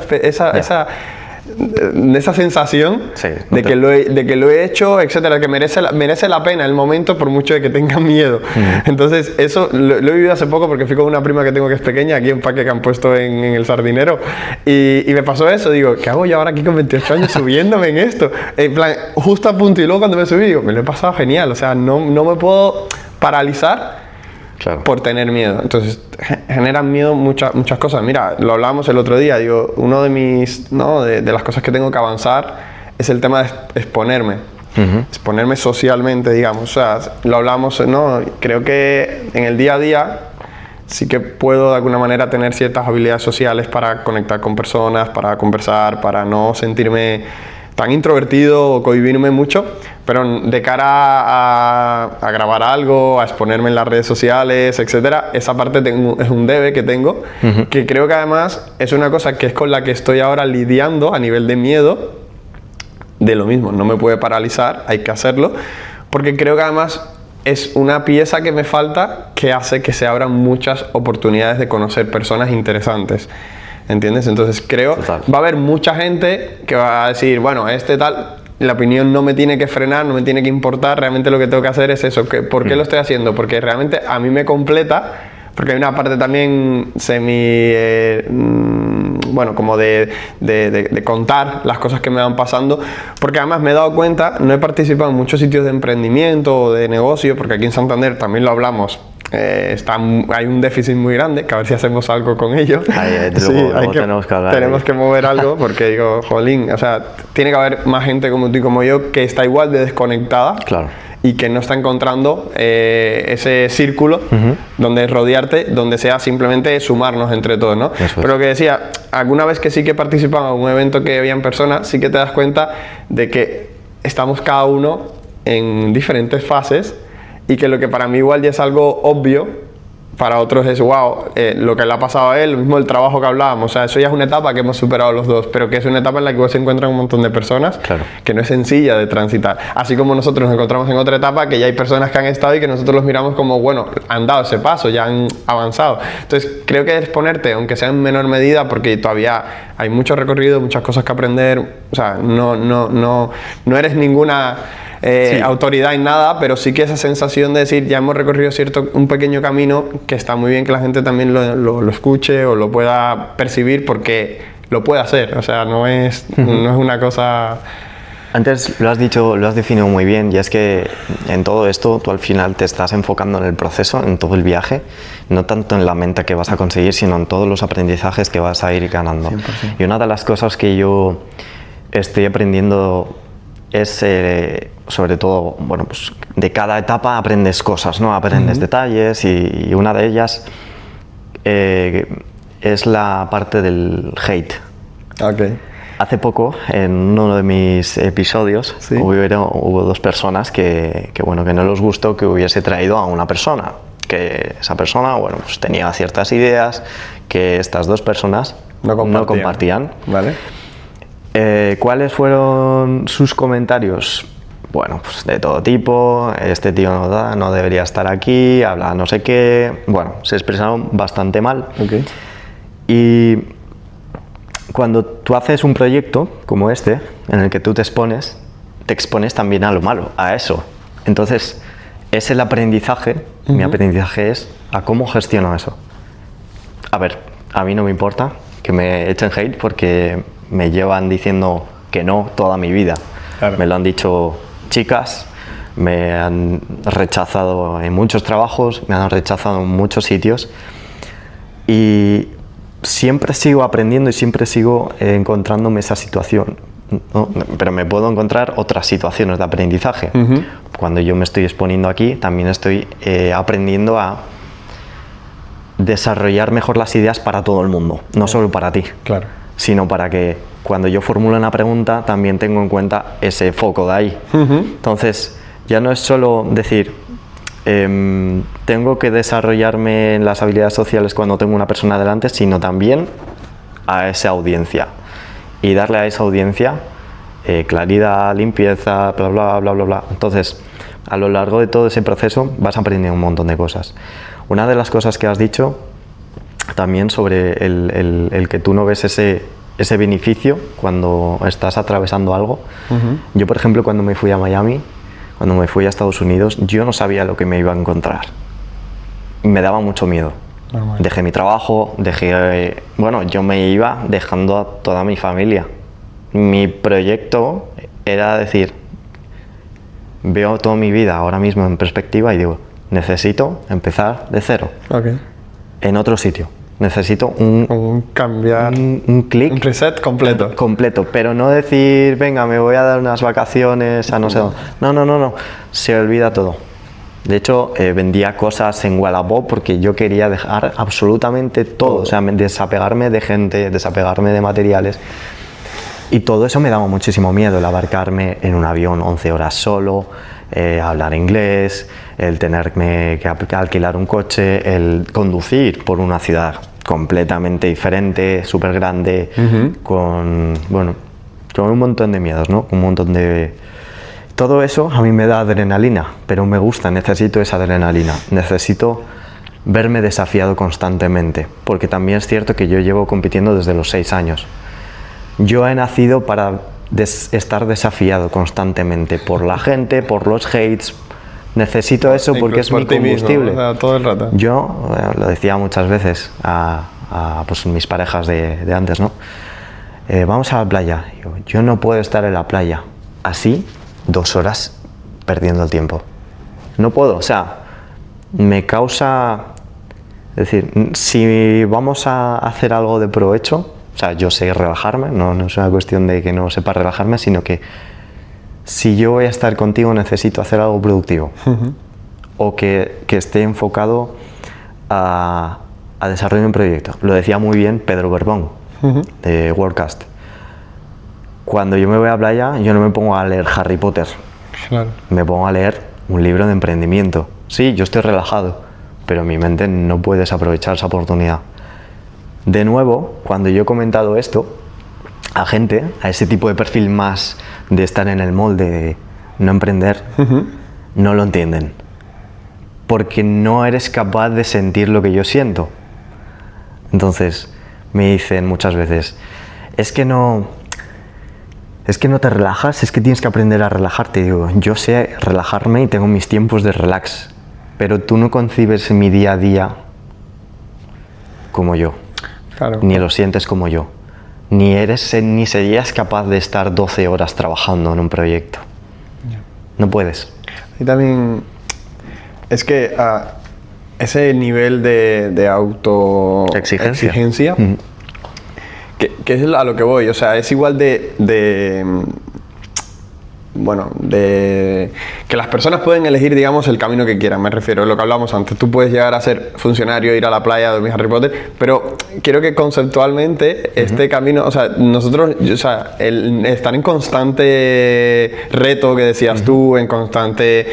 sensación de que lo he hecho, etcétera, que merece la pena el momento, por mucho de que tenga miedo. Entonces, eso lo he vivido hace poco, porque fui con una prima que tengo que es pequeña, aquí en un parque que han puesto en el Sardinero, y me pasó eso. Digo, ¿qué hago yo ahora aquí con 28 años subiéndome en esto? En plan, justo a punto, y luego cuando me subí, digo, me lo he pasado genial, o sea, no me puedo paralizar. Claro. Por tener miedo. Entonces generan miedo muchas cosas. Mira, lo hablábamos el otro día. Digo, uno de las cosas que tengo que avanzar es el tema de exponerme. Exponerme socialmente, digamos. O sea, lo hablamos, ¿no? Creo que en el día a día sí que puedo de alguna manera tener ciertas habilidades sociales para conectar con personas, para conversar, para no sentirme tan introvertido o cohibirme mucho, Pero de cara a grabar algo, a exponerme en las redes sociales, etcétera, esa parte es un debe que tengo, que creo que además es una cosa que es con la que estoy ahora lidiando a nivel de miedo, de lo mismo, no me puede paralizar, hay que hacerlo, porque creo que además es una pieza que me falta que hace que se abran muchas oportunidades de conocer personas interesantes. ¿Entiendes? Entonces creo va a haber mucha gente que va a decir, bueno, tal, la opinión no me tiene que frenar, no me tiene que importar, realmente lo que tengo que hacer es eso. ¿Por qué lo estoy haciendo? Porque realmente a mí me completa, porque hay una parte también como de contar las cosas que me van pasando, porque además me he dado cuenta, no he participado en muchos sitios de emprendimiento o de negocio, porque aquí en Santander también lo hablamos. Hay un déficit muy grande, que a ver si hacemos algo con ello. Tenemos que mover algo, porque digo, jolín, o sea, tiene que haber más gente como tú y como yo que está igual de desconectada.
Claro.
Y que no está encontrando ese círculo donde rodearte, donde sea simplemente sumarnos entre todos, ¿no? Pero lo que decía, alguna vez que sí que he participado en un evento que había en persona, sí que te das cuenta de que estamos cada uno en diferentes fases, y que lo que para mí igual ya es algo obvio, para otros es wow, lo que le ha pasado a él, lo mismo el trabajo que hablábamos, o sea, eso ya es una etapa que hemos superado los dos, pero que es una etapa en la que se encuentran un montón de personas, que no es sencilla de transitar, así como nosotros nos encontramos en otra etapa que ya hay personas que han estado y que nosotros los miramos como, bueno, han dado ese paso, ya han avanzado. Entonces creo que es ponerte, aunque sea en menor medida, porque todavía hay mucho recorrido, muchas cosas que aprender, o sea, no eres ninguna autoridad en nada, pero sí que esa sensación de decir, ya hemos recorrido un pequeño camino, que está muy bien que la gente también lo escuche o lo pueda percibir, porque lo puede hacer, o sea, no es una cosa...
Antes lo has dicho, lo has definido muy bien, y es que en todo esto tú al final te estás enfocando en el proceso, en todo el viaje, no tanto en la meta que vas a conseguir, sino en todos los aprendizajes que vas a ir ganando. 100%. Y una de las cosas que yo estoy aprendiendo es, sobre todo, bueno, pues de cada etapa aprendes cosas, ¿no? Aprendes detalles, y una de ellas es la parte del hate.
Okay.
Hace poco, en uno de mis episodios, hubo dos personas que no les gustó que hubiese traído a una persona. Que esa persona, bueno, pues tenía ciertas ideas que estas dos personas no compartían.
Vale.
¿Cuáles fueron sus comentarios? Bueno, pues de todo tipo, este tío no debería estar aquí, habla no sé qué, bueno, se expresaron bastante mal.
Okay.
Y cuando tú haces un proyecto como este, en el que tú te expones también a lo malo, a eso. Entonces, es el aprendizaje, mi aprendizaje es a cómo gestiono eso. A ver, a mí no me importa que me echen hate, porque me llevan diciendo que no toda mi vida. Claro. Me lo han dicho chicas, me han rechazado en muchos trabajos, me han rechazado en muchos sitios, y siempre sigo aprendiendo y siempre sigo encontrándome esa situación, ¿no? Pero me puedo encontrar otras situaciones de aprendizaje. Cuando yo me estoy exponiendo aquí, también estoy aprendiendo a desarrollar mejor las ideas para todo el mundo, no solo para ti. Claro. Sino para que cuando yo formulo una pregunta también tengo en cuenta ese foco de ahí. Entonces, ya no es solo decir, tengo que desarrollarme en las habilidades sociales cuando tengo una persona delante, sino también a esa audiencia. Y darle a esa audiencia claridad, limpieza, bla, bla, bla, bla, bla. Entonces, a lo largo de todo ese proceso vas aprendiendo un montón de cosas. Una de las cosas que has dicho también sobre el que tú no ves ese beneficio cuando estás atravesando algo. Yo, por ejemplo, cuando me fui a Miami, cuando me fui a Estados Unidos, yo no sabía lo que me iba a encontrar. Me daba mucho miedo. Normal. Dejé mi trabajo, yo me iba dejando a toda mi familia. Mi proyecto era decir, veo toda mi vida ahora mismo en perspectiva y digo, necesito empezar de cero.
Okay.
En otro sitio. Necesito un clic.
Un reset completo.
Completo, pero no decir, venga, me voy a dar unas vacaciones a no sé dónde. No. Se olvida todo. De hecho, vendía cosas en Wallapop porque yo quería dejar absolutamente todo. O sea, desapegarme de gente, desapegarme de materiales. Y todo eso me daba muchísimo miedo, el abarcarme en un avión 11 horas solo, hablar inglés, el tenerme que alquilar un coche, el conducir por una ciudad completamente diferente, súper grande, con un montón de miedos, ¿no? Un montón de... Todo eso a mí me da adrenalina, pero me gusta, necesito esa adrenalina, necesito verme desafiado constantemente, porque también es cierto que yo llevo compitiendo desde los 6 años. Yo he nacido para estar desafiado constantemente por la gente, por los hates. Necesito eso porque es mi combustible.
Mismo, o sea, todo el rato.
Yo lo decía muchas veces a pues, mis parejas de antes, ¿no? Vamos a la playa. Yo no puedo estar en la playa así 2 horas perdiendo el tiempo. No puedo, o sea, me causa... Es decir, si vamos a hacer algo de provecho, o sea, yo sé relajarme, no es una cuestión de que no sepa relajarme, sino que si yo voy a estar contigo necesito hacer algo productivo o que esté enfocado a desarrollar un proyecto. Lo decía muy bien Pedro Berbón de Worldcast. Cuando yo me voy a la playa, yo no me pongo a leer Harry Potter,
claro.
Me pongo a leer un libro de emprendimiento. Sí, yo estoy relajado, pero mi mente no puede desaprovechar esa oportunidad. De nuevo, cuando yo he comentado esto a gente, a ese tipo de perfil más de estar en el molde de no emprender, no lo entienden. Porque no eres capaz de sentir lo que yo siento. Entonces, me dicen muchas veces, es que no te relajas, es que tienes que aprender a relajarte. Digo, yo sé relajarme y tengo mis tiempos de relax, pero tú no concibes mi día a día como yo.
Claro.
Ni lo sientes como yo. Ni serías capaz de estar 12 horas trabajando en un proyecto. No puedes.
Y también es que ese nivel de autoexigencia, que es a lo que voy, o sea, es igual de que las personas pueden elegir, digamos, el camino que quieran, me refiero a lo que hablamos antes. Tú puedes llegar a ser funcionario, ir a la playa, dormir Harry Potter, pero quiero que conceptualmente este camino, o sea, nosotros, o sea, el estar en constante reto que decías tú, en constante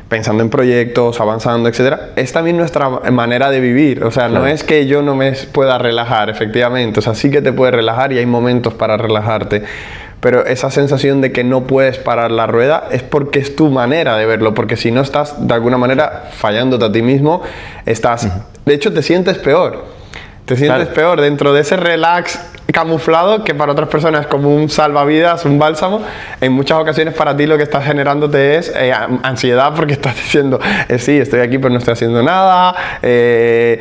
pensando en proyectos, avanzando, etcétera, es también nuestra manera de vivir. O sea, claro, no es que yo no me pueda relajar, efectivamente, o sea, sí que te puedes relajar y hay momentos para relajarte, pero esa sensación de que no puedes parar la rueda es porque es tu manera de verlo, porque si no estás de alguna manera fallándote a ti mismo, de hecho te sientes peor. Te sientes peor dentro de ese relax camuflado que para otras personas es como un salvavidas, un bálsamo. En muchas ocasiones para ti lo que estás generándote es ansiedad porque estás diciendo, sí, estoy aquí pero no estoy haciendo nada, que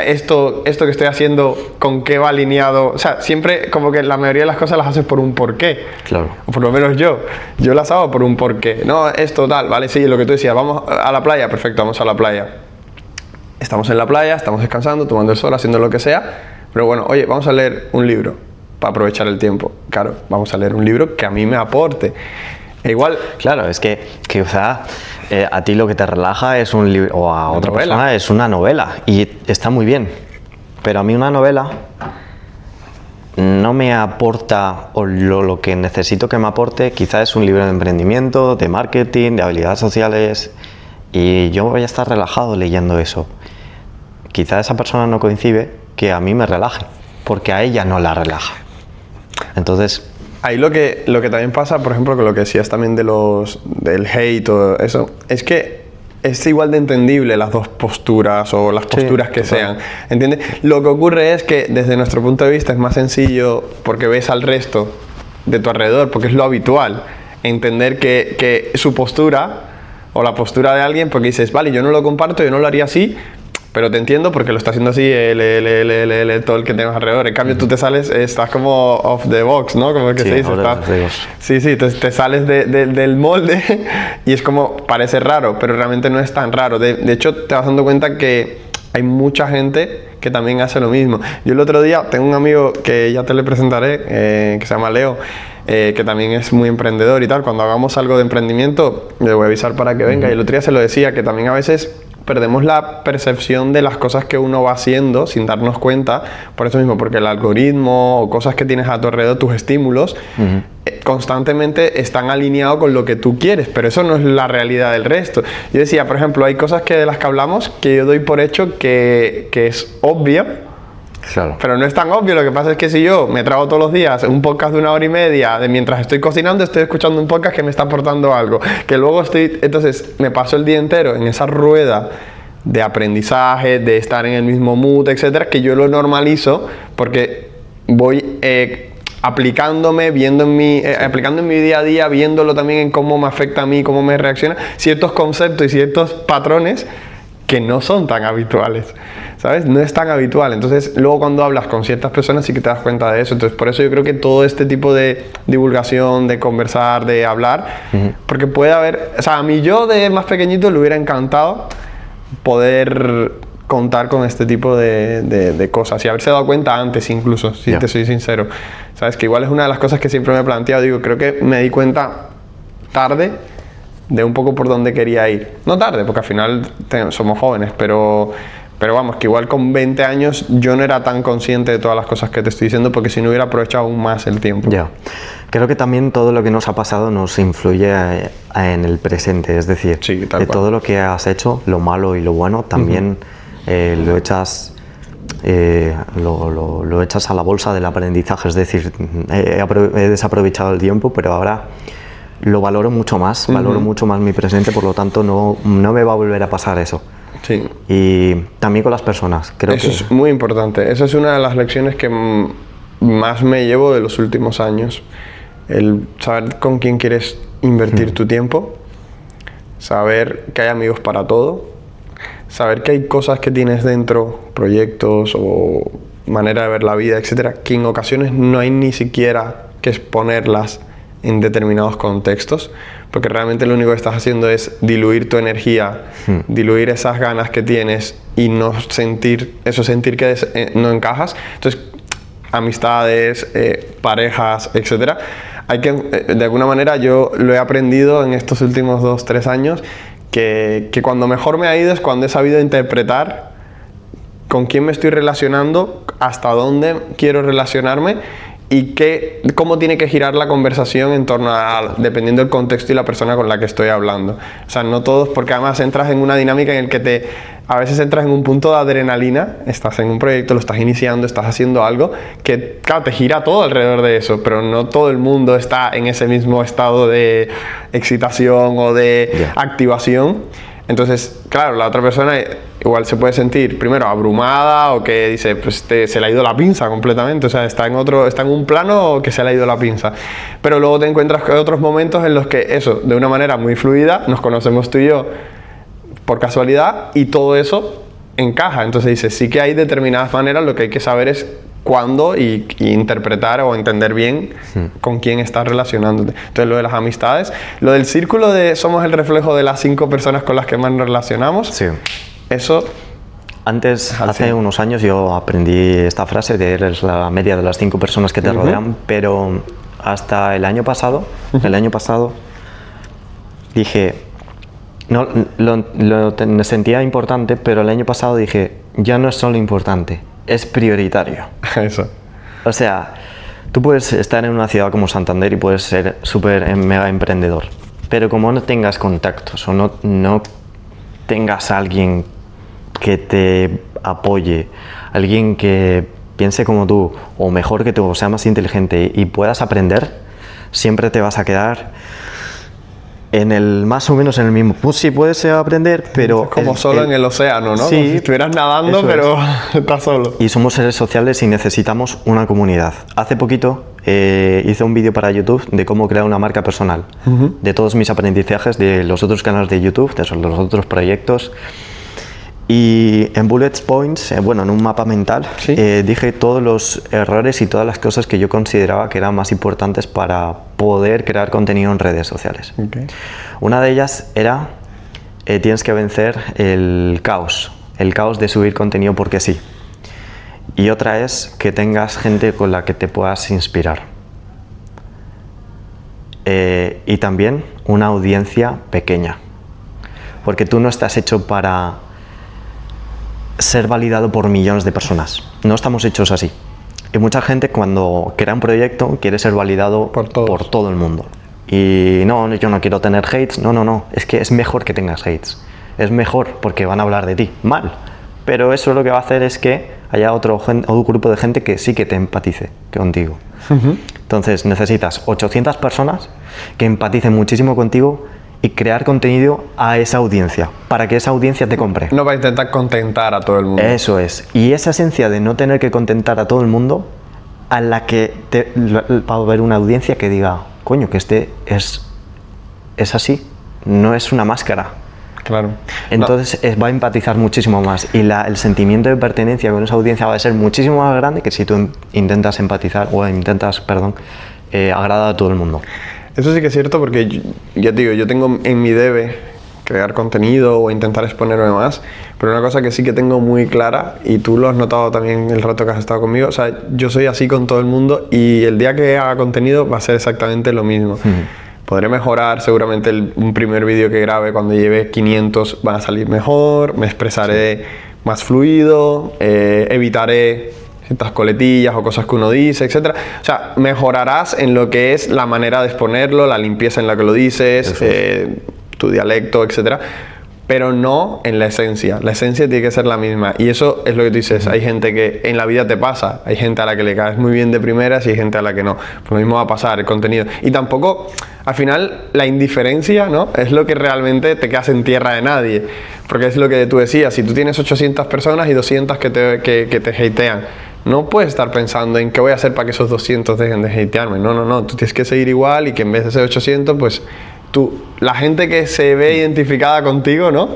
esto que estoy haciendo, ¿con qué va alineado? O sea, siempre como que la mayoría de las cosas las haces por un porqué.
Claro. O
por lo menos yo las hago por un porqué. No, esto tal, vale, sí, lo que tú decías, vamos a la playa, perfecto, vamos a la playa. Estamos en la playa, estamos descansando, tomando el sol, haciendo lo que sea, pero bueno, oye, vamos a leer un libro para aprovechar el tiempo. Claro, vamos a leer un libro que a mí me aporte. Igual...
Claro, es que o sea, a ti lo que te relaja es un libro, o a otra persona es una novela, y está muy bien, pero a mí una novela no me aporta, o lo que necesito que me aporte quizás es un libro de emprendimiento, de marketing, de habilidades sociales, y yo voy a estar relajado leyendo eso. Quizá esa persona no coincide que a mí me relaje, porque a ella no la relaja. Entonces...
Ahí lo que también pasa, por ejemplo, con lo que decías también del hate y todo eso, es que es igual de entendible las dos posturas o las posturas que sean, ¿entiendes? Lo que ocurre es que desde nuestro punto de vista es más sencillo porque ves al resto de tu alrededor, porque es lo habitual, entender que su postura o la postura de alguien, porque dices, vale, yo no lo comparto, yo no lo haría así, pero te entiendo porque lo está haciendo así todo el que tengas alrededor. En cambio, tú te sales, estás como off the box, ¿no? Como que se dice. Te sales del molde y es como, parece raro, pero realmente no es tan raro. De hecho, te vas dando cuenta que hay mucha gente que también hace lo mismo. Yo el otro día tengo un amigo que ya te le presentaré, que se llama Leo, que también es muy emprendedor y tal. Cuando hagamos algo de emprendimiento, le voy a avisar para que venga. Y el otro día se lo decía, que también a veces perdemos la percepción de las cosas que uno va haciendo sin darnos cuenta, por eso mismo, porque el algoritmo o cosas que tienes a tu alrededor, tus estímulos, constantemente están alineados con lo que tú quieres, pero eso no es la realidad del resto. Yo decía, por ejemplo, hay cosas de las que hablamos que yo doy por hecho que es obvio,
Claro.
pero no es tan obvio. Lo que pasa es que si yo me trago todos los días un podcast de 1 hora y media, de mientras estoy cocinando, estoy escuchando un podcast que me está aportando algo, que luego entonces me paso el día entero en esa rueda de aprendizaje, de estar en el mismo mood, etcétera, que yo lo normalizo porque voy aplicándome, aplicando en mi día a día, viéndolo también en cómo me afecta a mí, cómo me reacciona, ciertos conceptos y ciertos patrones que no son tan habituales, ¿sabes? No es tan habitual. Entonces, luego cuando hablas con ciertas personas sí que te das cuenta de eso. Entonces, por eso yo creo que todo este tipo de divulgación, de conversar, de hablar, porque puede haber... O sea, a mí yo de más pequeñito le hubiera encantado poder contar con este tipo de cosas y haberse dado cuenta antes incluso, si te soy sincero. ¿Sabes? Que igual es una de las cosas que siempre me he planteado. Digo, creo que me di cuenta tarde de un poco por dónde quería ir. No tarde, porque al final somos jóvenes, pero vamos, que igual con 20 años yo no era tan consciente de todas las cosas que te estoy diciendo, porque si no hubiera aprovechado aún más el tiempo.
Ya. Creo que también todo lo que nos ha pasado nos influye en el presente, es decir,
sí,
de todo lo que has hecho, lo malo y lo bueno, también lo echas a la bolsa del aprendizaje, es decir, he desaprovechado el tiempo, pero ahora lo valoro mucho más, valoro mucho más mi presente, por lo tanto no me va a volver a pasar eso.
Sí.
Y también con las personas, creo que...
Eso es muy importante, esa es una de las lecciones que más me llevo de los últimos años, el saber con quién quieres invertir tu tiempo, saber que hay amigos para todo, saber que hay cosas que tienes dentro, proyectos o manera de ver la vida, etcétera, que en ocasiones no hay ni siquiera que exponerlas en determinados contextos, porque realmente lo único que estás haciendo es diluir tu energía, diluir esas ganas que tienes y no sentir que no encajas. Entonces, amistades, parejas, etcétera, hay que, de alguna manera yo lo he aprendido en estos últimos 2-3 años, que cuando mejor me ha ido es cuando he sabido interpretar con quién me estoy relacionando, hasta dónde quiero relacionarme y cómo tiene que girar la conversación en torno dependiendo del contexto y la persona con la que estoy hablando. O sea, no todos, porque además entras en una dinámica en el que a veces entras en un punto de adrenalina, estás en un proyecto, lo estás iniciando, estás haciendo algo que, claro, te gira todo alrededor de eso, pero no todo el mundo está en ese mismo estado de excitación o de activación. Entonces, claro, la otra persona igual se puede sentir, primero, abrumada o que dice, pues se le ha ido la pinza completamente, o sea, está en un plano que se le ha ido la pinza. Pero luego te encuentras con otros momentos en los que eso, de una manera muy fluida, nos conocemos tú y yo por casualidad y todo eso encaja. Entonces dices, sí que hay determinadas maneras, lo que hay que saber es cuándo y interpretar o entender bien con quién estás relacionándote. Entonces, lo de las amistades, lo del círculo de somos el reflejo de las 5 personas con las que más nos relacionamos,
sí.
Eso...
Hace unos años yo aprendí esta frase de eres la media de las 5 personas que te rodean, pero hasta el año pasado, dije, no, lo sentía importante, pero el año pasado dije, ya no es solo importante, es prioritario.
Eso.
O sea, tú puedes estar en una ciudad como Santander y puedes ser súper mega emprendedor, pero como no tengas contactos o no tengas a alguien que te apoye, alguien que piense como tú o mejor que tú o sea más inteligente y puedas aprender, siempre te vas a quedar más o menos en el mismo. Pues sí, puedes aprender, pero...
Como solo en el océano, ¿no?
Sí,
como si estuvieras nadando, pero estás solo.
Y somos seres sociales y necesitamos una comunidad. Hace poquito hice un vídeo para YouTube de cómo crear una marca personal. De todos mis aprendizajes, de los otros canales de YouTube, de los otros proyectos. Y en Bullet Points, en un mapa mental,
¿sí?
Dije todos los errores y todas las cosas que yo consideraba que eran más importantes para poder crear contenido en redes sociales.
Okay.
Una de ellas era, tienes que vencer el caos de subir contenido porque sí. Y otra es que tengas gente con la que te puedas inspirar. Y también una audiencia pequeña. Porque tú no estás hecho para ser validado por millones de personas. No estamos hechos así. Y mucha gente cuando crea un proyecto quiere ser validado por todo el mundo. Y no, yo no quiero tener hates. No. Es que es mejor que tengas hates. Es mejor porque van a hablar de ti mal. Pero eso lo que va a hacer es que haya otro grupo de gente que sí que te empatice contigo. Entonces necesitas 800 personas que empaticen muchísimo contigo y crear contenido a esa audiencia, para que esa audiencia te compre.
No va a intentar contentar a todo el mundo.
Eso es. Y esa esencia de no tener que contentar a todo el mundo, a la que va a haber una audiencia que diga, coño, que este es así, no es una máscara.
Claro.
Entonces va a empatizar muchísimo más y el sentimiento de pertenencia con esa audiencia va a ser muchísimo más grande que si tú intentas agradar a todo el mundo.
Eso sí que es cierto porque ya te digo, yo tengo en mi debe crear contenido o intentar exponerme más, pero una cosa que sí que tengo muy clara, y tú lo has notado también el rato que has estado conmigo, o sea, yo soy así con todo el mundo y el día que haga contenido va a ser exactamente lo mismo. Podré mejorar, seguramente un primer vídeo que grabe cuando lleve 500 van a salir mejor, me expresaré más fluido, evitaré ciertas coletillas o cosas que uno dice, etc. O sea, mejorarás en lo que es la manera de exponerlo, la limpieza en la que lo dices, tu dialecto, etc. Pero no en la esencia. La esencia tiene que ser la misma. Y eso es lo que tú dices. Hay gente que en la vida te pasa. Hay gente a la que le caes muy bien de primeras y hay gente a la que no. Pues lo mismo va a pasar, el contenido. Y tampoco, al final, la indiferencia, ¿no?, es lo que realmente te quedas en tierra de nadie. Porque es lo que tú decías. Si tú tienes 800 personas y 200 que te hatean, no puedes estar pensando en qué voy a hacer para que esos 200 dejen de hatearme. No. Tú tienes que seguir igual y que en vez de ser 800, pues la gente que se ve identificada contigo, ¿no?,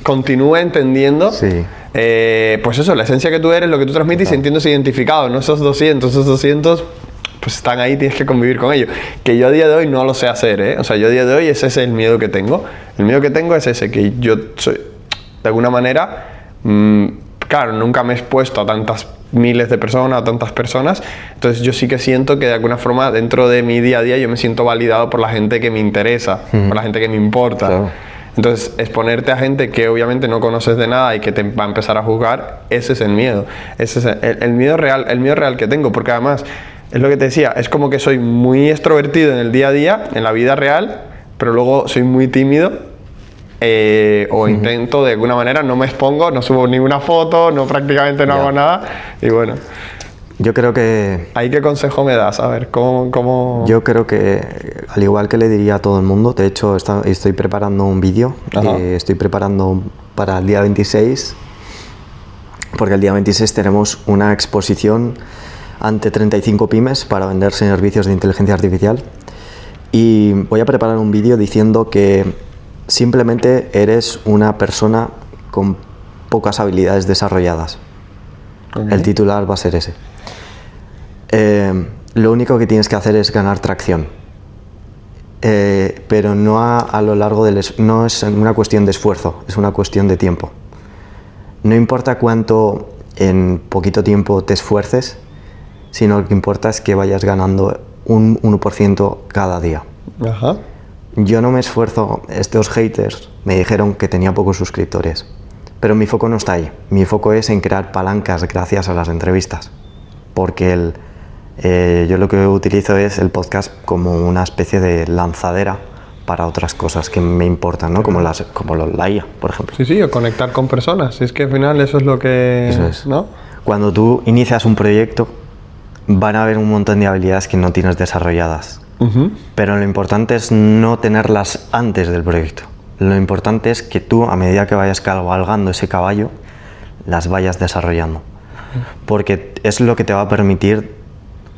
continúa entendiendo, pues eso, la esencia que tú eres, lo que tú transmites, y sintiéndose identificado, no esos 200, pues están ahí, tienes que convivir con ellos. Que yo a día de hoy no lo sé hacer, ¿eh? O sea, yo a día de hoy ese es el miedo que tengo. El miedo que tengo es ese, que yo soy, de alguna manera, claro, nunca me he expuesto a tantas miles de personas, a tantas personas, entonces yo sí que siento que de alguna forma dentro de mi día a día yo me siento validado por la gente que me interesa, por la gente que me importa. Claro. Entonces, exponerte a gente que obviamente no conoces de nada y que te va a empezar a juzgar, ese es el miedo. Ese es el miedo real que tengo, porque además, es lo que te decía, es como que soy muy extrovertido en el día a día, en la vida real, pero luego soy muy tímido. O intento de alguna manera, no me expongo, no subo ninguna foto, prácticamente no hago nada, y bueno.
Yo creo que...
¿Ahí qué consejo me das? A ver, ¿cómo...?
Yo creo que, al igual que le diría a todo el mundo, de hecho estoy preparando un vídeo, estoy preparando para el día 26, porque el día 26 tenemos una exposición ante 35 pymes para vender servicios de inteligencia artificial, y voy a preparar un vídeo diciendo que simplemente eres una persona con pocas habilidades desarrolladas. El titular va a ser ese. Lo único que tienes que hacer es ganar tracción. Pero no a lo largo no es una cuestión de esfuerzo, es una cuestión de tiempo. No importa cuánto en poquito tiempo te esfuerces, sino lo que importa es que vayas ganando un 1% cada día.
Ajá.
Yo no me esfuerzo, estos haters me dijeron que tenía pocos suscriptores, pero mi foco no está ahí, mi foco es en crear palancas gracias a las entrevistas, porque yo lo que utilizo es el podcast como una especie de lanzadera para otras cosas que me importan, ¿no? Como la IA, por ejemplo.
Sí, o conectar con personas, es que al final eso es lo que...
Eso es.
¿No?
Cuando tú inicias un proyecto, van a haber un montón de habilidades que no tienes desarrolladas. Pero lo importante es no tenerlas antes del proyecto. Lo importante es que tú, a medida que vayas cabalgando ese caballo, las vayas desarrollando. Porque es lo que te va a permitir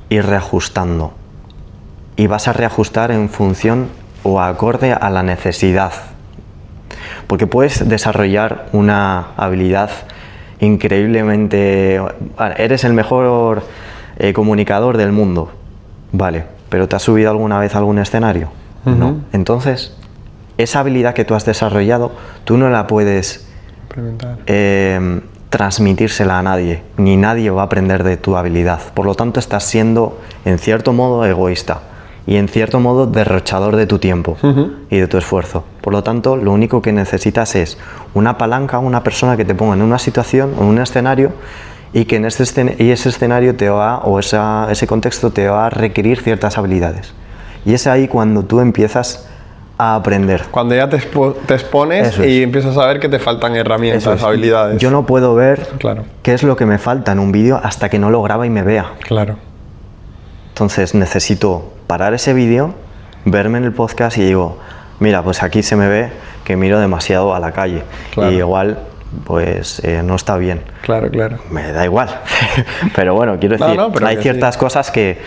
ir reajustando. Y vas a reajustar en función o acorde a la necesidad. Porque puedes desarrollar una habilidad increíblemente... Eres el mejor comunicador del mundo. Vale. ¿Pero te has subido alguna vez a algún escenario? No. Entonces, esa habilidad que tú has desarrollado, tú no la puedes transmitírsela a nadie, ni nadie va a aprender de tu habilidad. Por lo tanto, estás siendo, en cierto modo, egoísta. y en cierto modo derrochador de tu tiempo y de tu esfuerzo. Por lo tanto, lo único que necesitas es una palanca, una persona que te ponga en una situación o en un escenario y que en ese escenario te va, o ese contexto te va a requerir ciertas habilidades. Y es ahí cuando tú empiezas a aprender.
Cuando ya te expones y empiezas a ver que te faltan herramientas, habilidades.
Yo no puedo ver qué es lo que me falta en un vídeo hasta que no lo grabe y me vea.
Claro.
Entonces necesito parar ese vídeo, verme en el podcast y digo, mira, pues aquí se me ve que miro demasiado a la calle. Claro. Y igual, pues no está bien.
Claro.
Me da igual. Pero bueno, quiero decir, hay ciertas cosas que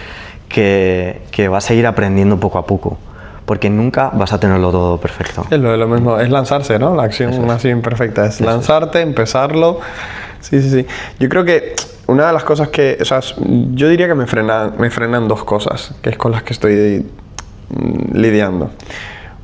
vas a ir aprendiendo poco a poco. Porque nunca vas a tenerlo todo perfecto.
Es lo mismo, es lanzarse, ¿no? La acción así imperfecta. Es lanzarte, empezarlo. Sí. Yo creo que una de las cosas que... O sea, yo diría que me frenan dos cosas, que es con las que estoy lidiando.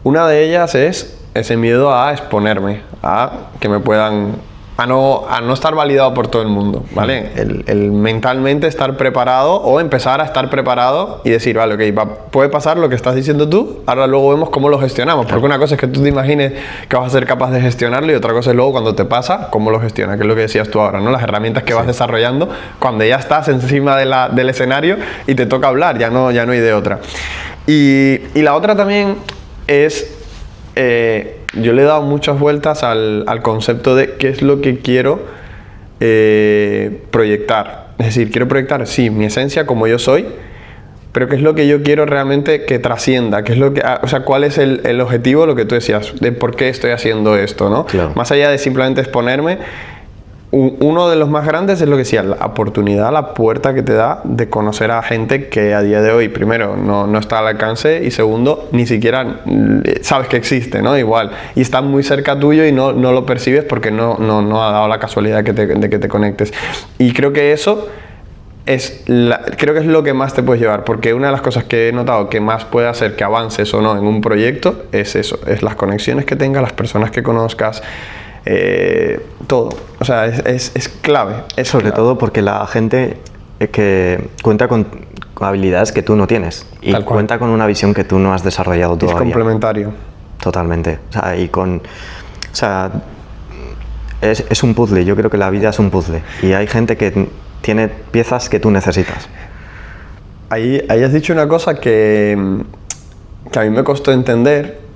Una de ellas es ese miedo a exponerme, a que me puedan... A no estar validado por todo el mundo, ¿vale? El mentalmente estar preparado o empezar a estar preparado y decir, vale, ok, puede pasar lo que estás diciendo tú, ahora luego vemos cómo lo gestionamos. Porque una cosa es que tú te imagines que vas a ser capaz de gestionarlo y otra cosa es luego cuando te pasa, cómo lo gestionas, que es lo que decías tú ahora, ¿no? Las herramientas que vas desarrollando cuando ya estás encima del escenario y te toca hablar, ya no hay de otra. Y la otra también es... yo le he dado muchas vueltas al concepto de qué es lo que quiero proyectar. Es decir, quiero proyectar, sí, mi esencia como yo soy, pero qué es lo que yo quiero realmente que trascienda, qué es lo que, o sea, cuál es el objetivo, lo que tú decías, de por qué estoy haciendo esto, ¿no? Claro. Más allá de simplemente exponerme, uno de los más grandes es lo que decía, la oportunidad, la puerta que te da de conocer a gente que a día de hoy, primero, no está al alcance y segundo, ni siquiera sabes que existe, ¿no? Igual. Y está muy cerca tuyo y no lo percibes porque no ha dado la casualidad de que te conectes. Y creo que eso creo que es lo que más te puedes llevar, porque una de las cosas que he notado que más puede hacer que avances o no en un proyecto es eso, es las conexiones que tengas, las personas que conozcas, todo, o sea, es clave.
Sobre todo porque la gente que cuenta con habilidades que tú no tienes y cuenta con una visión que tú no has desarrollado todavía.
Es complementario.
Totalmente. O sea, es un puzzle. Yo creo que la vida es un puzzle y hay gente que tiene piezas que tú necesitas.
Ahí has dicho una cosa que a mí me costó entender.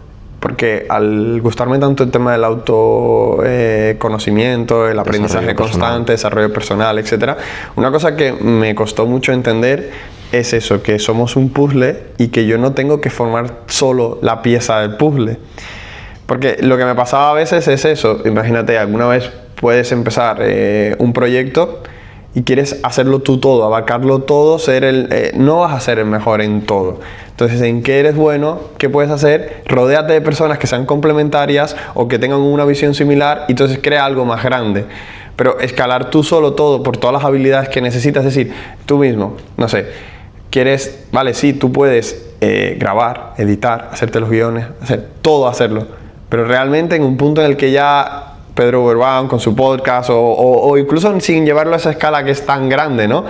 Porque al gustarme tanto el tema del autoconocimiento, el aprendizaje constante, desarrollo personal, etc., una cosa que me costó mucho entender es eso, que somos un puzzle y que yo no tengo que formar solo la pieza del puzzle. Porque lo que me pasaba a veces es eso, imagínate, alguna vez puedes empezar un proyecto y quieres hacerlo tú todo, abarcarlo todo, no vas a ser el mejor en todo. Entonces, ¿en qué eres bueno? ¿Qué puedes hacer? Rodéate de personas que sean complementarias o que tengan una visión similar y entonces crea algo más grande. Pero escalar tú solo todo por todas las habilidades que necesitas, es decir, tú mismo, no sé, vale, sí, tú puedes grabar, editar, hacerte los guiones, hacerlo, pero realmente en un punto en el que ya Pedro Borbán con su podcast o incluso sin llevarlo a esa escala que es tan grande, ¿no?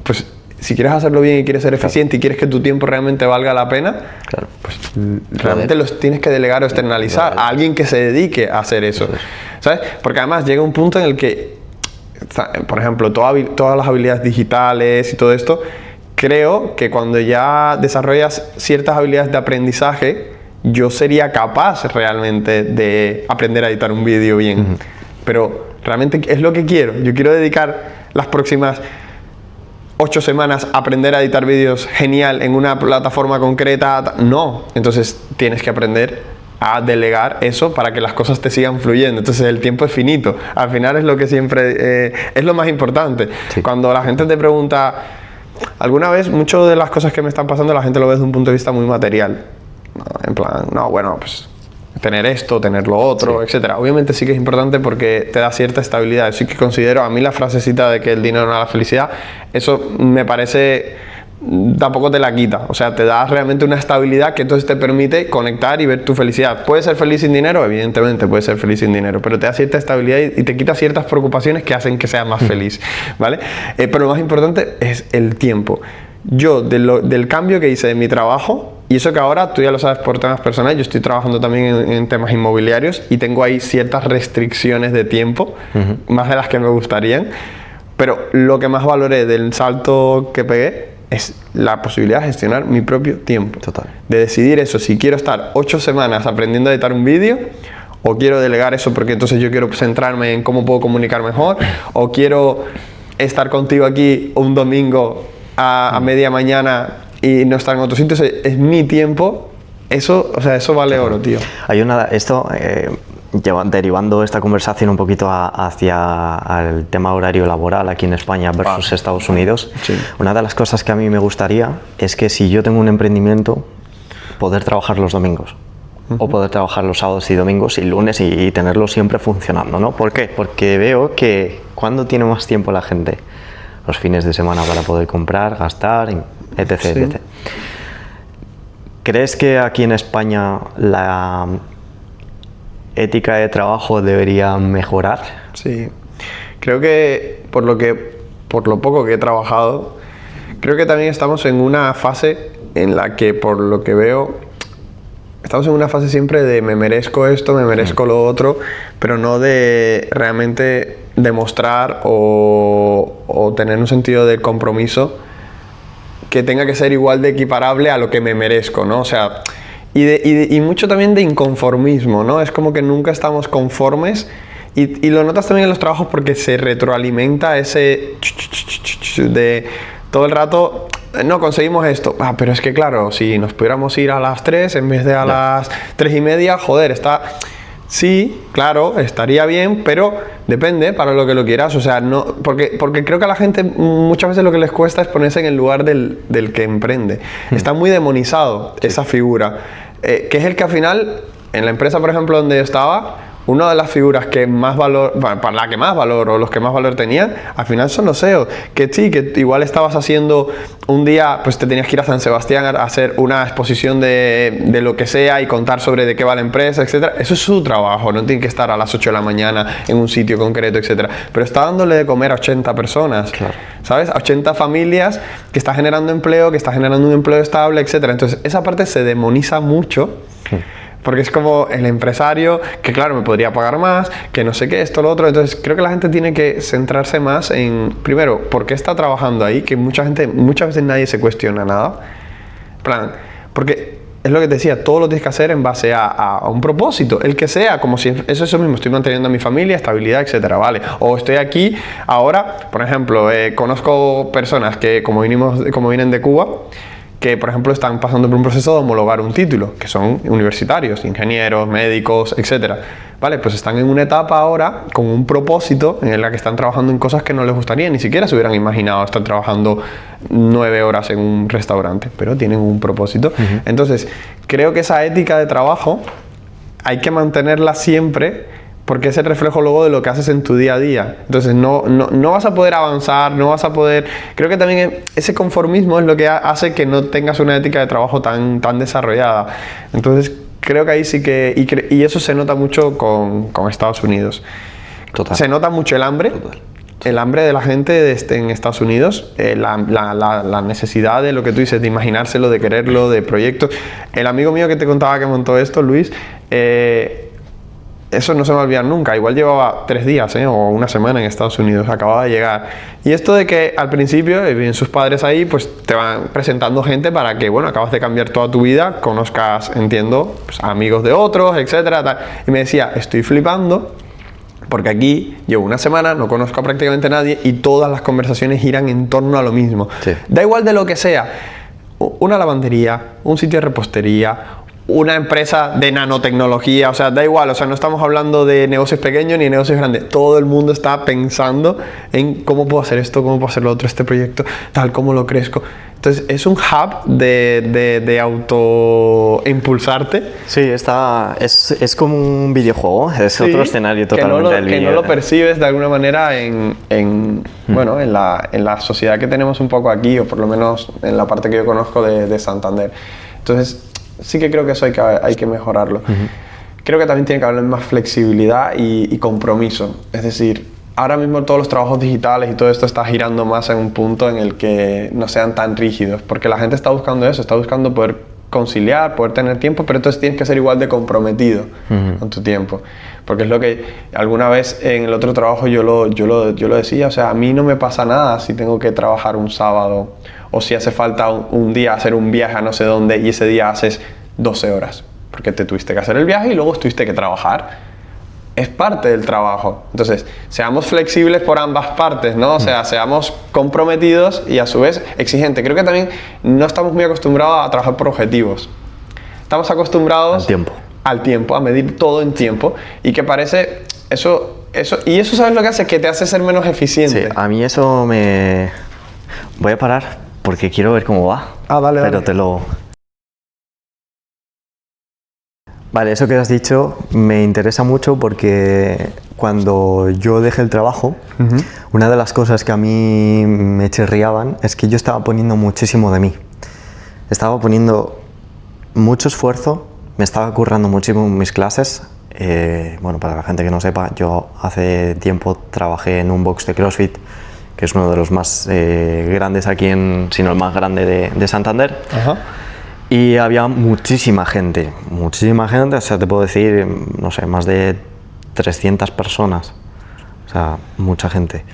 Pues si quieres hacerlo bien y quieres ser eficiente y quieres que tu tiempo realmente valga la pena, pues realmente los tienes que delegar o externalizar a alguien que se dedique a hacer eso, ¿sabes? Porque además llega un punto en el que, por ejemplo, todas las habilidades digitales y todo esto, creo que cuando ya desarrollas ciertas habilidades de aprendizaje, yo sería capaz realmente de aprender a editar un vídeo bien. Pero realmente es lo que quiero. Yo quiero dedicar las próximas 8 semanas a aprender a editar vídeos genial en una plataforma concreta. No. Entonces tienes que aprender a delegar eso para que las cosas te sigan fluyendo. Entonces el tiempo es finito. Al final es lo que siempre es lo más importante. Sí. Cuando la gente te pregunta, alguna vez, muchas de las cosas que me están pasando la gente lo ve desde un punto de vista muy material. En plan, no, bueno, pues tener esto, tener lo otro, etcétera. Obviamente sí que es importante porque te da cierta estabilidad. Sí que considero, a mí la frasecita de que el dinero no da la felicidad, eso me parece, tampoco te la quita. O sea, te da realmente una estabilidad que entonces te permite conectar y ver tu felicidad. ¿Puedes ser feliz sin dinero? Evidentemente puedes ser feliz sin dinero, pero te da cierta estabilidad y te quita ciertas preocupaciones que hacen que seas más feliz, ¿vale? Pero lo más importante es el tiempo. Yo, del cambio que hice de mi trabajo, Y eso que ahora, tú ya lo sabes por temas personales, yo estoy trabajando también en temas inmobiliarios y tengo ahí ciertas restricciones de tiempo, más de las que me gustarían. Pero lo que más valoré del salto que pegué es la posibilidad de gestionar mi propio tiempo.
Total.
De decidir eso, si quiero estar 8 semanas aprendiendo a editar un vídeo, o quiero delegar eso porque entonces yo quiero centrarme en cómo puedo comunicar mejor, o quiero estar contigo aquí un domingo a media mañana y no estar en otro sitio. Es mi tiempo. Eso, o sea, eso vale oro, tío.
Hay derivando esta conversación un poquito hacia el tema horario laboral aquí en España versus Estados Unidos.
Sí.
Una de las cosas que a mí me gustaría es que si yo tengo un emprendimiento, poder trabajar los domingos. O poder trabajar los sábados y domingos y lunes y tenerlo siempre funcionando, ¿no? ¿Por qué? Porque veo que cuando tiene más tiempo la gente, los fines de semana para poder comprar, gastar, etc.
Sí.
etc. ¿Crees que aquí en España la ética de trabajo debería mejorar?
Sí. Creo que por lo poco que he trabajado, creo que también estamos en una fase en la que, por lo que veo, estamos en una fase siempre de me merezco esto, me merezco lo otro, pero no de realmente demostrar o tener un sentido de compromiso que tenga que ser igual de equiparable a lo que me merezco, ¿no? O sea, y mucho también de inconformismo, ¿no? Es como que nunca estamos conformes y lo notas también en los trabajos porque se retroalimenta ese de todo el rato. No, conseguimos esto. Pero es que claro, si nos pudiéramos ir a las 3 en vez de a las 3:30, joder, está... Sí, claro, estaría bien, pero depende para lo que lo quieras. O sea, no, porque creo que a la gente muchas veces lo que les cuesta es ponerse en el lugar del que emprende. Está muy demonizado esa figura, que es el que al final, en la empresa, por ejemplo, donde yo estaba, una de las figuras que más valor, para la que más valor o los que más valor tenían, al final son los SEO. Que sí, que igual estabas haciendo un día, pues te tenías que ir a San Sebastián a hacer una exposición de lo que sea y contar sobre de qué va la empresa, etcétera. Eso es su trabajo, no tiene que estar a las 8 de la mañana en un sitio concreto, etcétera. Pero está dándole de comer a 80 personas, claro. ¿Sabes? A 80 familias, que está generando empleo, que está generando un empleo estable, etcétera. Entonces, esa parte se demoniza mucho. Sí. Porque es como el empresario que, claro, me podría pagar más, que no sé qué, esto, lo otro. Entonces, creo que la gente tiene que centrarse más en, primero, ¿por qué está trabajando ahí? Que muchas veces nadie se cuestiona nada. Plan, porque es lo que te decía, todo lo tienes que hacer en base a un propósito, el que sea, como si eso mismo, estoy manteniendo a mi familia, estabilidad, etcétera, ¿vale? O estoy aquí ahora, por ejemplo, conozco personas que, como vienen de Cuba, que por ejemplo están pasando por un proceso de homologar un título, que son universitarios, ingenieros, médicos, etcétera. Vale, pues están en una etapa ahora con un propósito en la que están trabajando en cosas que no les gustaría, ni siquiera se hubieran imaginado estar trabajando 9 horas en un restaurante, pero tienen un propósito. Entonces, creo que esa ética de trabajo hay que mantenerla siempre, porque es el reflejo luego de lo que haces en tu día a día. Entonces no vas a poder avanzar, no vas a poder... Creo que también ese conformismo es lo que hace que no tengas una ética de trabajo tan desarrollada. Entonces creo que ahí sí que... Y eso se nota mucho con Estados Unidos. Total. Se nota mucho el hambre. Total. El hambre de la gente en Estados Unidos, la necesidad de lo que tú dices, de imaginárselo, de quererlo, de proyectos. El amigo mío que te contaba que montó esto, Luis... eso no se me va a olvidar nunca. Igual llevaba 3 días o una semana en Estados Unidos, acababa de llegar. Y esto de que al principio vienen sus padres ahí, pues te van presentando gente para que, bueno, acabas de cambiar toda tu vida, conozcas, entiendo, pues, amigos de otros, etcétera, tal. Y me decía, estoy flipando porque aquí llevo una semana, no conozco a prácticamente nadie y todas las conversaciones giran en torno a lo mismo. Sí. Da igual de lo que sea, una lavandería, un sitio de repostería, una empresa de nanotecnología, o sea, da igual, o sea, no estamos hablando de negocios pequeños ni de negocios grandes. Todo el mundo está pensando en cómo puedo hacer esto, cómo puedo hacer lo otro, este proyecto, tal, cómo lo crezco. Entonces, es un hub de auto-impulsarte.
Sí, es como un videojuego, es otro escenario totalmente.
Que no lo percibes de alguna manera en la sociedad que tenemos un poco aquí, o por lo menos en la parte que yo conozco de Santander. Entonces, sí que creo que eso hay que mejorarlo. Creo que también tiene que haber más flexibilidad y compromiso. Es decir, ahora mismo todos los trabajos digitales y todo esto está girando más en un punto en el que no sean tan rígidos, porque la gente está buscando eso, está buscando poder conciliar, poder tener tiempo, pero entonces tienes que ser igual de comprometido con tu tiempo. Porque es lo que alguna vez en el otro trabajo yo lo decía, o sea, a mí no me pasa nada si tengo que trabajar un sábado o si hace falta un día hacer un viaje a no sé dónde y ese día haces 12 horas, porque te tuviste que hacer el viaje y luego tuviste que trabajar. Es parte del trabajo. Entonces, seamos flexibles por ambas partes, ¿no? O sea, seamos comprometidos y a su vez exigentes. Creo que también no estamos muy acostumbrados a trabajar por objetivos. Estamos acostumbrados al tiempo, a medir todo en tiempo, y que parece eso, ¿sabes lo que hace? Que te hace ser menos eficiente.
Sí, a mí eso me... Voy a parar porque quiero ver cómo va.
Dale.
Pero te lo... Vale, eso que has dicho me interesa mucho porque cuando yo dejé el trabajo, una de las cosas que a mí me chirriaban es que yo estaba poniendo muchísimo de mí. Estaba poniendo mucho esfuerzo, me estaba currando muchísimo en mis clases. Bueno, para la gente que no sepa, yo hace tiempo trabajé en un box de CrossFit, que es uno de los más grandes aquí, si no el más grande de Santander.
Ajá.
Y había muchísima gente, o sea, te puedo decir, no sé, más de 300 personas, o sea, mucha gente.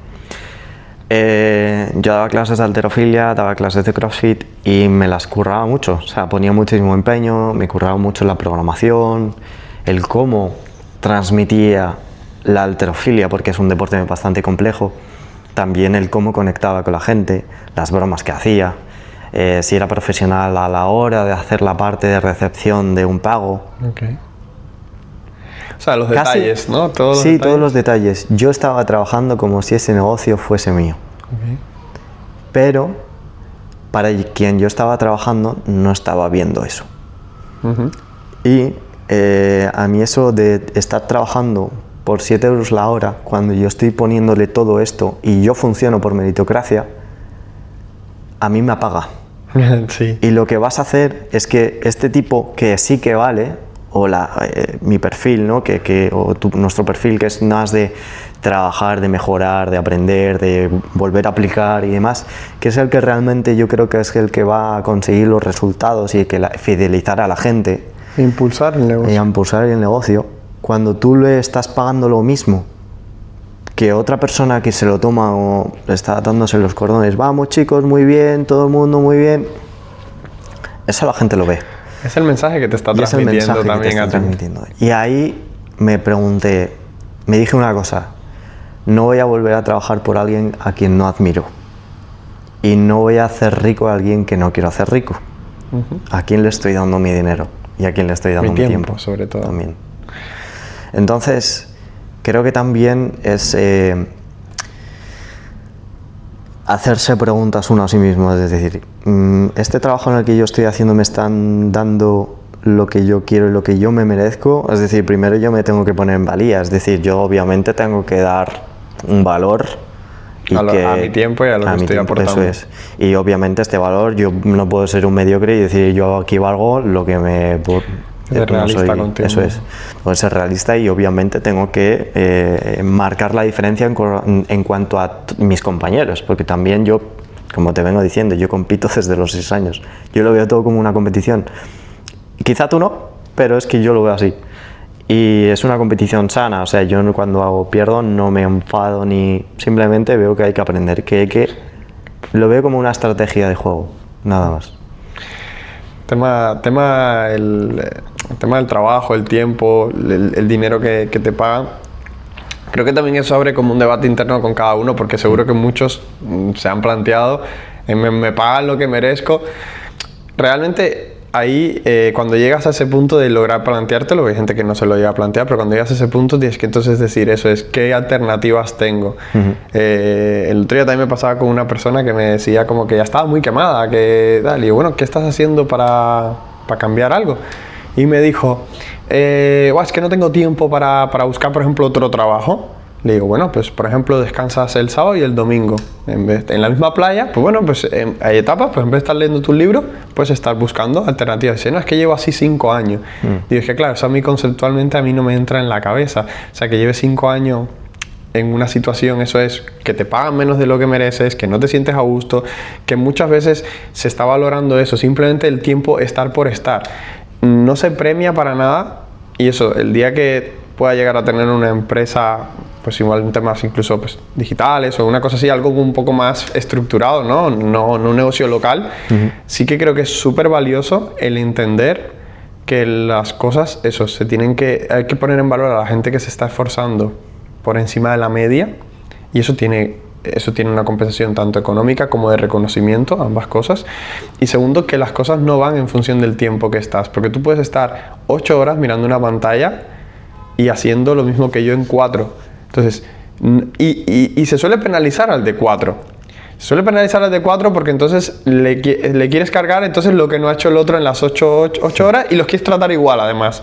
Yo daba clases de halterofilia, daba clases de CrossFit y me las curraba mucho, o sea, ponía muchísimo empeño, me curraba mucho la programación, el cómo transmitía la halterofilia, porque es un deporte bastante complejo, también el cómo conectaba con la gente, las bromas que hacía. Si era profesional a la hora de hacer la parte de recepción de un pago.
Okay. O sea, los detalles, ¿no? Todos
los detalles. Yo estaba trabajando como si ese negocio fuese mío.
Okay.
Pero para quien yo estaba trabajando no estaba viendo eso. Y a mí eso de estar trabajando por 7 euros la hora, cuando yo estoy poniéndole todo esto y yo funciono por meritocracia, a mí me apaga.
Sí.
Y lo que vas a hacer es que este tipo que sí que vale, o mi perfil, ¿no? Nuestro perfil, que es más de trabajar, de mejorar, de aprender, de volver a aplicar y demás, que es el que realmente yo creo que es el que va a conseguir los resultados y que fidelizar a la gente.
Impulsar el negocio.
Y impulsar el negocio. Cuando tú le estás pagando lo mismo que otra persona que se lo toma o está atándose los cordones, vamos chicos, muy bien, todo el mundo muy bien, eso la gente lo ve.
Es el mensaje que te está transmitiendo también a ti.
Y ahí me pregunté, me dije una cosa, no voy a volver a trabajar por alguien a quien no admiro y no voy a hacer rico a alguien que no quiero hacer rico. ¿A quién le estoy dando mi dinero? Y a quién le estoy dando mi tiempo,
sobre todo.
También. Entonces, creo que también es hacerse preguntas uno a sí mismo, es decir, este trabajo en el que yo estoy haciendo me están dando lo que yo quiero y lo que yo me merezco, es decir, primero yo me tengo que poner en valía, es decir, yo obviamente tengo que dar un valor y
a mi tiempo y a lo que estoy aportando.
Eso es. Y obviamente este valor, yo no puedo ser un mediocre y decir yo aquí valgo lo que me...
Ser realista contigo.
Eso es. Puedo ser realista y obviamente tengo que marcar la diferencia en cuanto a mis compañeros, porque también yo, como te vengo diciendo, yo compito desde los 6 años. Yo lo veo todo como una competición. Quizá tú no, pero es que yo lo veo así. Y es una competición sana, o sea, yo cuando pierdo no me enfado ni... Simplemente veo que hay que aprender, que lo veo como una estrategia de juego, nada más.
El tema del trabajo, el tiempo, el dinero que te pagan, creo que también eso abre como un debate interno con cada uno, porque seguro que muchos se han planteado, me pagan lo que merezco. Realmente ahí, cuando llegas a ese punto de lograr planteártelo, hay gente que no se lo llega a plantear, pero cuando llegas a ese punto tienes que entonces decir eso, es qué alternativas tengo. El otro día también me pasaba con una persona que me decía como que ya estaba muy quemada, que tal, y digo, bueno, ¿qué estás haciendo para cambiar algo? Y me dijo, es que no tengo tiempo para buscar, por ejemplo, otro trabajo. Le digo, bueno, pues por ejemplo descansas el sábado y el domingo. En la misma playa, pues bueno, pues hay etapas, pues en vez de estar leyendo tus libros, puedes estar buscando alternativas. Dice, no, es que llevo así 5 años. Y dije, claro, eso a mí conceptualmente a mí no me entra en la cabeza. O sea, que lleve 5 años en una situación, eso es, que te pagan menos de lo que mereces, que no te sientes a gusto, que muchas veces se está valorando eso, simplemente el tiempo estar por estar. No se premia para nada, y eso, el día que pueda llegar a tener una empresa, pues igual en temas incluso pues, digitales o una cosa así, algo un poco más estructurado, no un negocio local, sí que creo que es súper valioso el entender que las cosas, eso, hay que poner en valor a la gente que se está esforzando por encima de la media, y eso tiene una compensación tanto económica como de reconocimiento, ambas cosas. Y segundo, que las cosas no van en función del tiempo que estás, porque tú puedes estar 8 horas mirando una pantalla y haciendo lo mismo que yo en 4. Entonces, y se suele penalizar al de 4. Se suele penalizar al de 4 porque entonces le quieres cargar entonces lo que no ha hecho el otro en las 8 horas, y los quieres tratar igual además.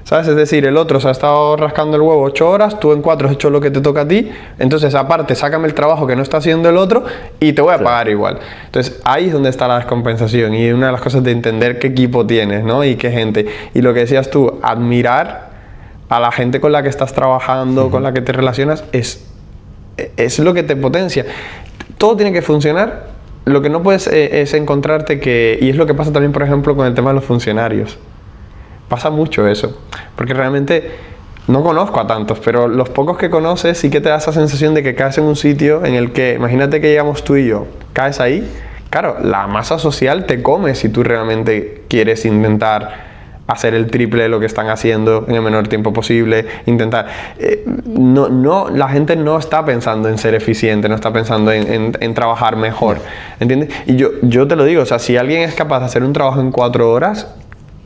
¿Sabes? Es decir, el otro se ha estado rascando el huevo 8 horas, tú en 4 has hecho lo que te toca a ti, entonces aparte sácame el trabajo que no está haciendo el otro y te voy a pagar igual. Entonces ahí es donde está la descompensación, y una de las cosas de entender qué equipo tienes, ¿no? Y qué gente. Y lo que decías tú, admirar a la gente con la que estás trabajando, con la que te relacionas, es lo que te potencia. Todo tiene que funcionar. Lo que no puedes es encontrarte y es lo que pasa también, por ejemplo, con el tema de los funcionarios. Pasa mucho eso, porque realmente no conozco a tantos, pero los pocos que conoces sí que te da esa sensación de que caes en un sitio en el que, imagínate que llegamos tú y yo, caes ahí, claro, la masa social te come si tú realmente quieres intentar hacer el triple de lo que están haciendo en el menor tiempo posible, intentar... la gente no está pensando en ser eficiente, no está pensando en trabajar mejor, ¿entiendes? Y yo te lo digo, o sea, si alguien es capaz de hacer un trabajo en 4 horas,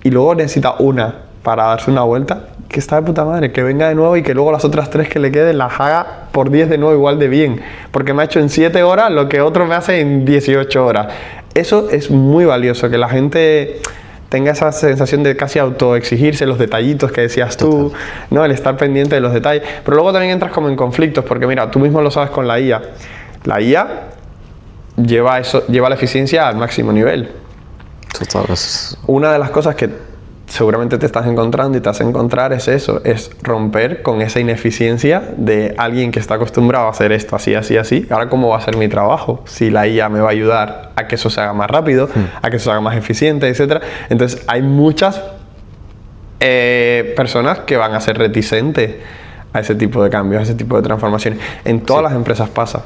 y luego necesita una para darse una vuelta, que está de puta madre, que venga de nuevo y que luego las otras 3 que le queden las haga por 10 de nuevo igual de bien, porque me ha hecho en 7 horas lo que otro me hace en 18 horas. Eso es muy valioso, que la gente tenga esa sensación de casi autoexigirse los detallitos que decías tú, ¿no? El estar pendiente de los detalles. Pero luego también entras como en conflictos, porque mira, tú mismo lo sabes con la IA. La IA lleva la eficiencia al máximo nivel.
Total.
Una de las cosas que seguramente te estás encontrando y te vas a encontrar es eso, es romper con esa ineficiencia de alguien que está acostumbrado a hacer esto así, así, así. Ahora, ¿cómo va a ser mi trabajo? Si la IA me va a ayudar a que eso se haga más rápido, a que eso se haga más eficiente, etc. Entonces, hay muchas personas que van a ser reticentes a ese tipo de cambios, a ese tipo de transformaciones. En todas las empresas pasa.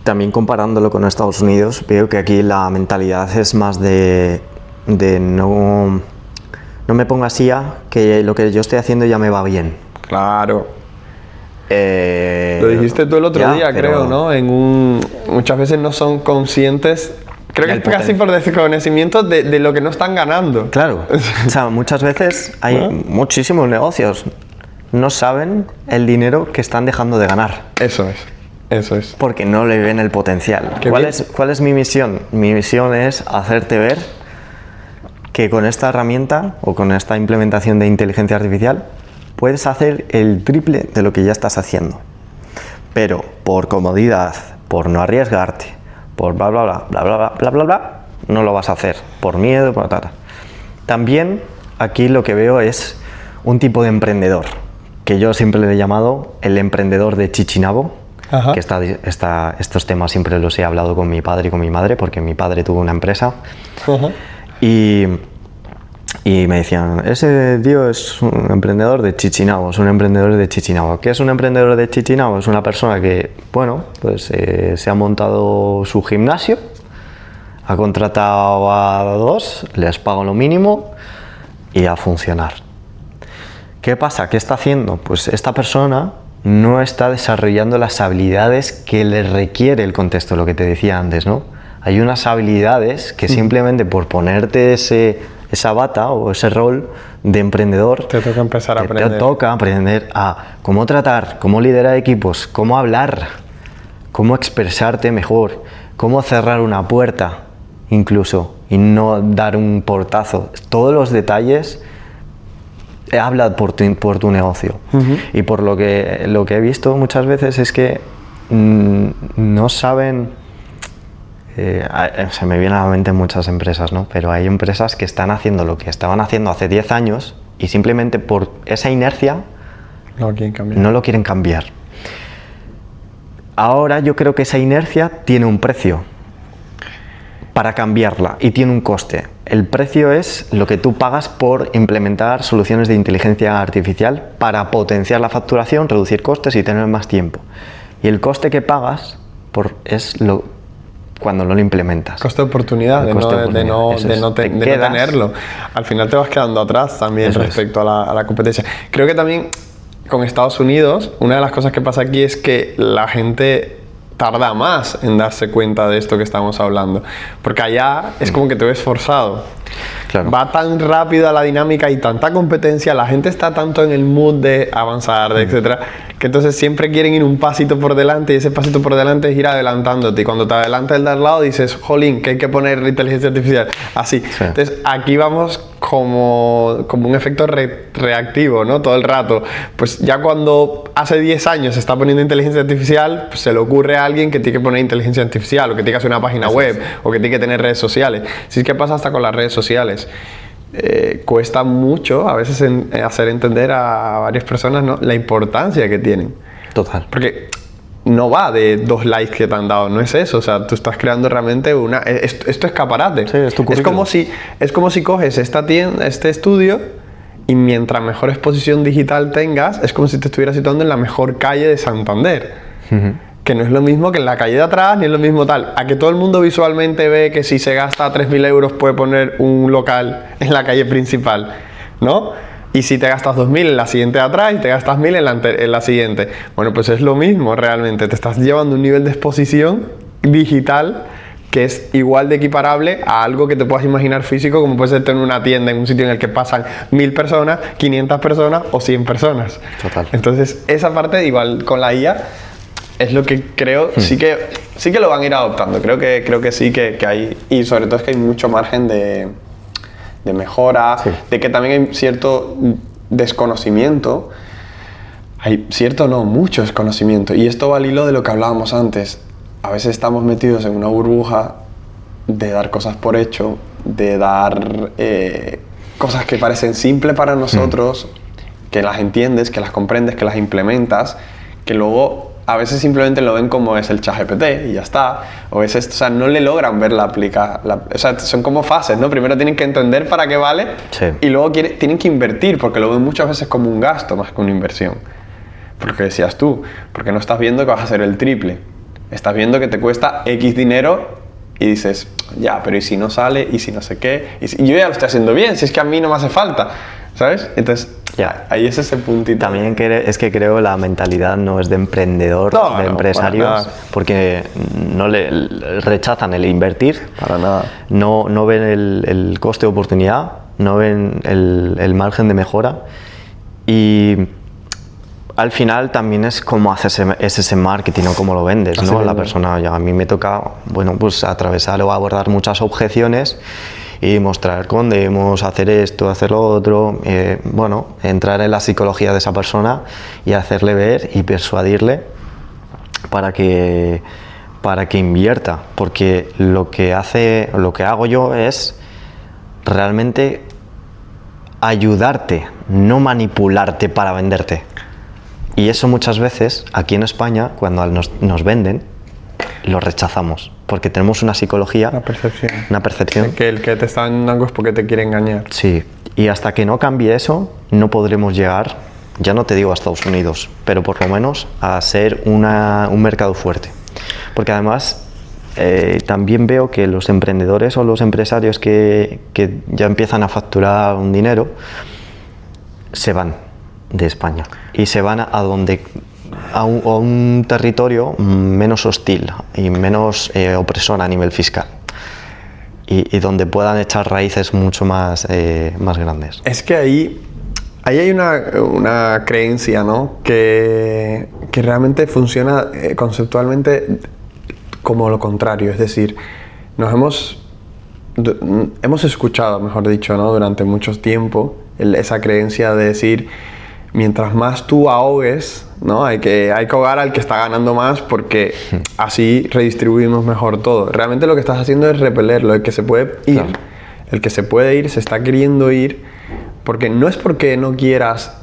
También comparándolo con Estados Unidos, veo que aquí la mentalidad es más de no me pongas IA, que lo que yo estoy haciendo ya me va bien.
Claro. Lo dijiste tú el otro día, creo, ¿no? Muchas veces no son conscientes, creo que es casi por desconocimiento de lo que no están ganando.
Claro. O sea, muchas veces hay muchísimos negocios, no saben el dinero que están dejando de ganar.
Eso es.
Porque no le ven el potencial. ¿Cuál es mi misión? Mi misión es hacerte ver que con esta herramienta o con esta implementación de inteligencia artificial puedes hacer el triple de lo que ya estás haciendo. Pero por comodidad, por no arriesgarte, por bla bla bla bla bla bla bla bla, no lo vas a hacer. Por miedo, por tal. También aquí lo que veo es un tipo de emprendedor que yo siempre le he llamado el emprendedor de Chichinabo. Que estos temas siempre los he hablado con mi padre y con mi madre, porque mi padre tuvo una empresa. Y me decían, ese tío es un emprendedor de Chichinabo, es un emprendedor de Chichinabo. ¿Qué es un emprendedor de Chichinabo? Es una persona que, bueno, pues se ha montado su gimnasio, ha contratado a 2, les pago lo mínimo y a funcionar. ¿Qué pasa? ¿Qué está haciendo? Pues esta persona no está desarrollando las habilidades que le requiere el contexto, lo que te decía antes, ¿no? Hay unas habilidades que simplemente por ponerte esa bata o ese rol de emprendedor
te toca empezar a aprender.
Te toca aprender a cómo tratar, cómo liderar equipos, cómo hablar, cómo expresarte mejor, cómo cerrar una puerta incluso y no dar un portazo. Todos los detalles habla por tu negocio. Y por lo que he visto muchas veces es que no saben, se me viene a la mente muchas empresas, ¿no? Pero hay empresas que están haciendo lo que estaban haciendo hace 10 años y simplemente por esa inercia no lo quieren cambiar. ahora yo creo que esa inercia tiene un precio para cambiarla y tiene un coste. El precio es lo que tú pagas por implementar soluciones de inteligencia artificial para potenciar la facturación, reducir costes y tener más tiempo. Y el coste que pagas es cuando no lo implementas.
Coste de oportunidad, de no tenerlo. Al final te vas quedando atrás también respecto a la competencia. Creo que también con Estados Unidos, una de las cosas que pasa aquí es que la gente tarda más en darse cuenta de esto que estamos hablando, porque allá es como que te ves forzado.
Claro.
Va tan rápida la dinámica y tanta competencia, la gente está tanto en el mood de avanzar, etcétera, que entonces siempre quieren ir un pasito por delante, y ese pasito por delante es ir adelantándote, y cuando te adelanta el de al lado dices, jolín, que hay que poner inteligencia artificial, así. Sí. Entonces aquí vamos como un efecto reactivo, ¿no? Todo el rato. Pues ya cuando hace 10 años se está poniendo inteligencia artificial, pues se le ocurre a alguien que tiene que poner inteligencia artificial, o que tiene que hacer una página web, o que tiene que tener redes sociales. Si es que pasa hasta con las redes sociales. Cuesta mucho a veces hacer entender a varias personas, ¿no?, la importancia que tienen.
Total.
Porque no va de 2 likes que te han dado, no es eso. O sea, tú estás creando realmente esto es escaparate.
Sí, es tu currículum.
Es como si coges este estudio, y mientras mejor exposición digital tengas, es como si te estuvieras situando en la mejor calle de Santander. Que no es lo mismo que en la calle de atrás, ni es lo mismo tal. A que todo el mundo visualmente ve que si se gasta 3.000 euros puede poner un local en la calle principal, ¿no? Y si te gastas 2.000 en la siguiente de atrás y te gastas 1.000 en la siguiente. Bueno, pues es lo mismo realmente. Te estás llevando un nivel de exposición digital que es igual de equiparable a algo que te puedas imaginar físico, como puede ser tener una tienda en un sitio en el que pasan 1.000 personas, 500 personas o 100 personas.
Total.
Entonces, esa parte, igual con la IA, es lo que creo, sí que lo van a ir adoptando. Creo que sí que hay, y sobre todo es que hay mucho margen de mejora, de que también hay cierto desconocimiento. Mucho desconocimiento. Y esto va al hilo de lo que hablábamos antes. A veces estamos metidos en una burbuja de dar cosas por hecho, de dar cosas que parecen simples para nosotros, que las entiendes, que las comprendes, que las implementas, que luego a veces simplemente lo ven como es el ChatGPT y ya está. O sea, no le logran ver la aplicación. O sea, son como fases, ¿no? Primero tienen que entender para qué vale, y luego tienen que invertir, porque lo ven muchas veces como un gasto más que una inversión. Porque decías tú, porque no estás viendo que vas a hacer el triple. Estás viendo que te cuesta X dinero y dices, ya, pero ¿y si no sale? ¿Y si no sé qué? Y yo ya lo estoy haciendo bien, si es que a mí no me hace falta, ¿sabes? Entonces, ahí es ese puntito.
También es que creo la mentalidad no es de emprendedor, de empresarios, porque no rechazan el invertir.
Para nada.
No ven el coste de oportunidad, no ven el margen de mejora, y al final también es cómo haces ese marketing o cómo lo vendes, ¿no? La persona, a mí me toca, bueno, pues atravesar o abordar muchas objeciones y mostrar cómo debemos hacer esto, hacer lo otro, bueno, entrar en la psicología de esa persona y hacerle ver y persuadirle para que invierta, porque lo que hago yo es realmente ayudarte, no manipularte para venderte. Y eso muchas veces, aquí en España, cuando nos venden, lo rechazamos, porque tenemos una psicología, una percepción.
De que el que te está dando algo es porque te quiere engañar.
Sí, y hasta que no cambie eso, no podremos llegar, ya no te digo a Estados Unidos, pero por lo menos a ser un mercado fuerte. Porque además, también veo que los emprendedores o los empresarios que ya empiezan a facturar un dinero, se van de España y se van a un territorio menos hostil y menos opresor a nivel fiscal, y donde puedan echar raíces mucho más grandes.
Es que ahí hay una creencia, ¿no?, que realmente funciona conceptualmente como lo contrario. Es decir, hemos escuchado, mejor dicho, ¿no?, durante mucho tiempo esa creencia de decir, mientras más tú ahogues, ¿no?, hay que ahogar al que está ganando más, porque así redistribuimos mejor todo. Realmente lo que estás haciendo es repelerlo. El que se puede ir, claro. El que se puede ir, se está queriendo ir, porque no es porque no quieras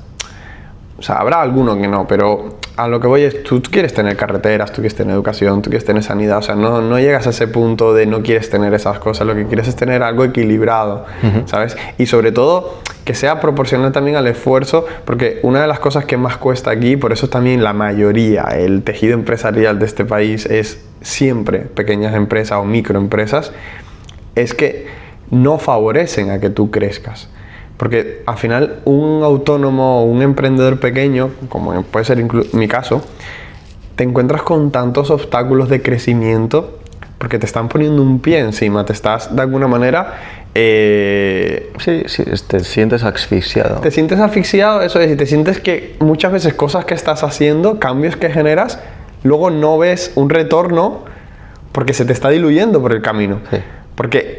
O sea, habrá alguno que no, pero a lo que voy es, tú quieres tener carreteras, tú quieres tener educación, tú quieres tener sanidad, o sea, no llegas a ese punto de no quieres tener esas cosas, lo que quieres es tener algo equilibrado, ¿sabes? Y sobre todo, que sea proporcional también al esfuerzo, porque una de las cosas que más cuesta aquí, por eso también la mayoría, el tejido empresarial de este país es siempre pequeñas empresas o microempresas, es que no favorecen a que tú crezcas. Porque al final un autónomo o un emprendedor pequeño, como puede ser mi caso, te encuentras con tantos obstáculos de crecimiento porque te están poniendo un pie encima, te estás de alguna manera...
Sí, te sientes asfixiado.
Te sientes asfixiado, eso es, y te sientes que muchas veces cosas que estás haciendo, cambios que generas, luego no ves un retorno porque se te está diluyendo por el camino. Sí.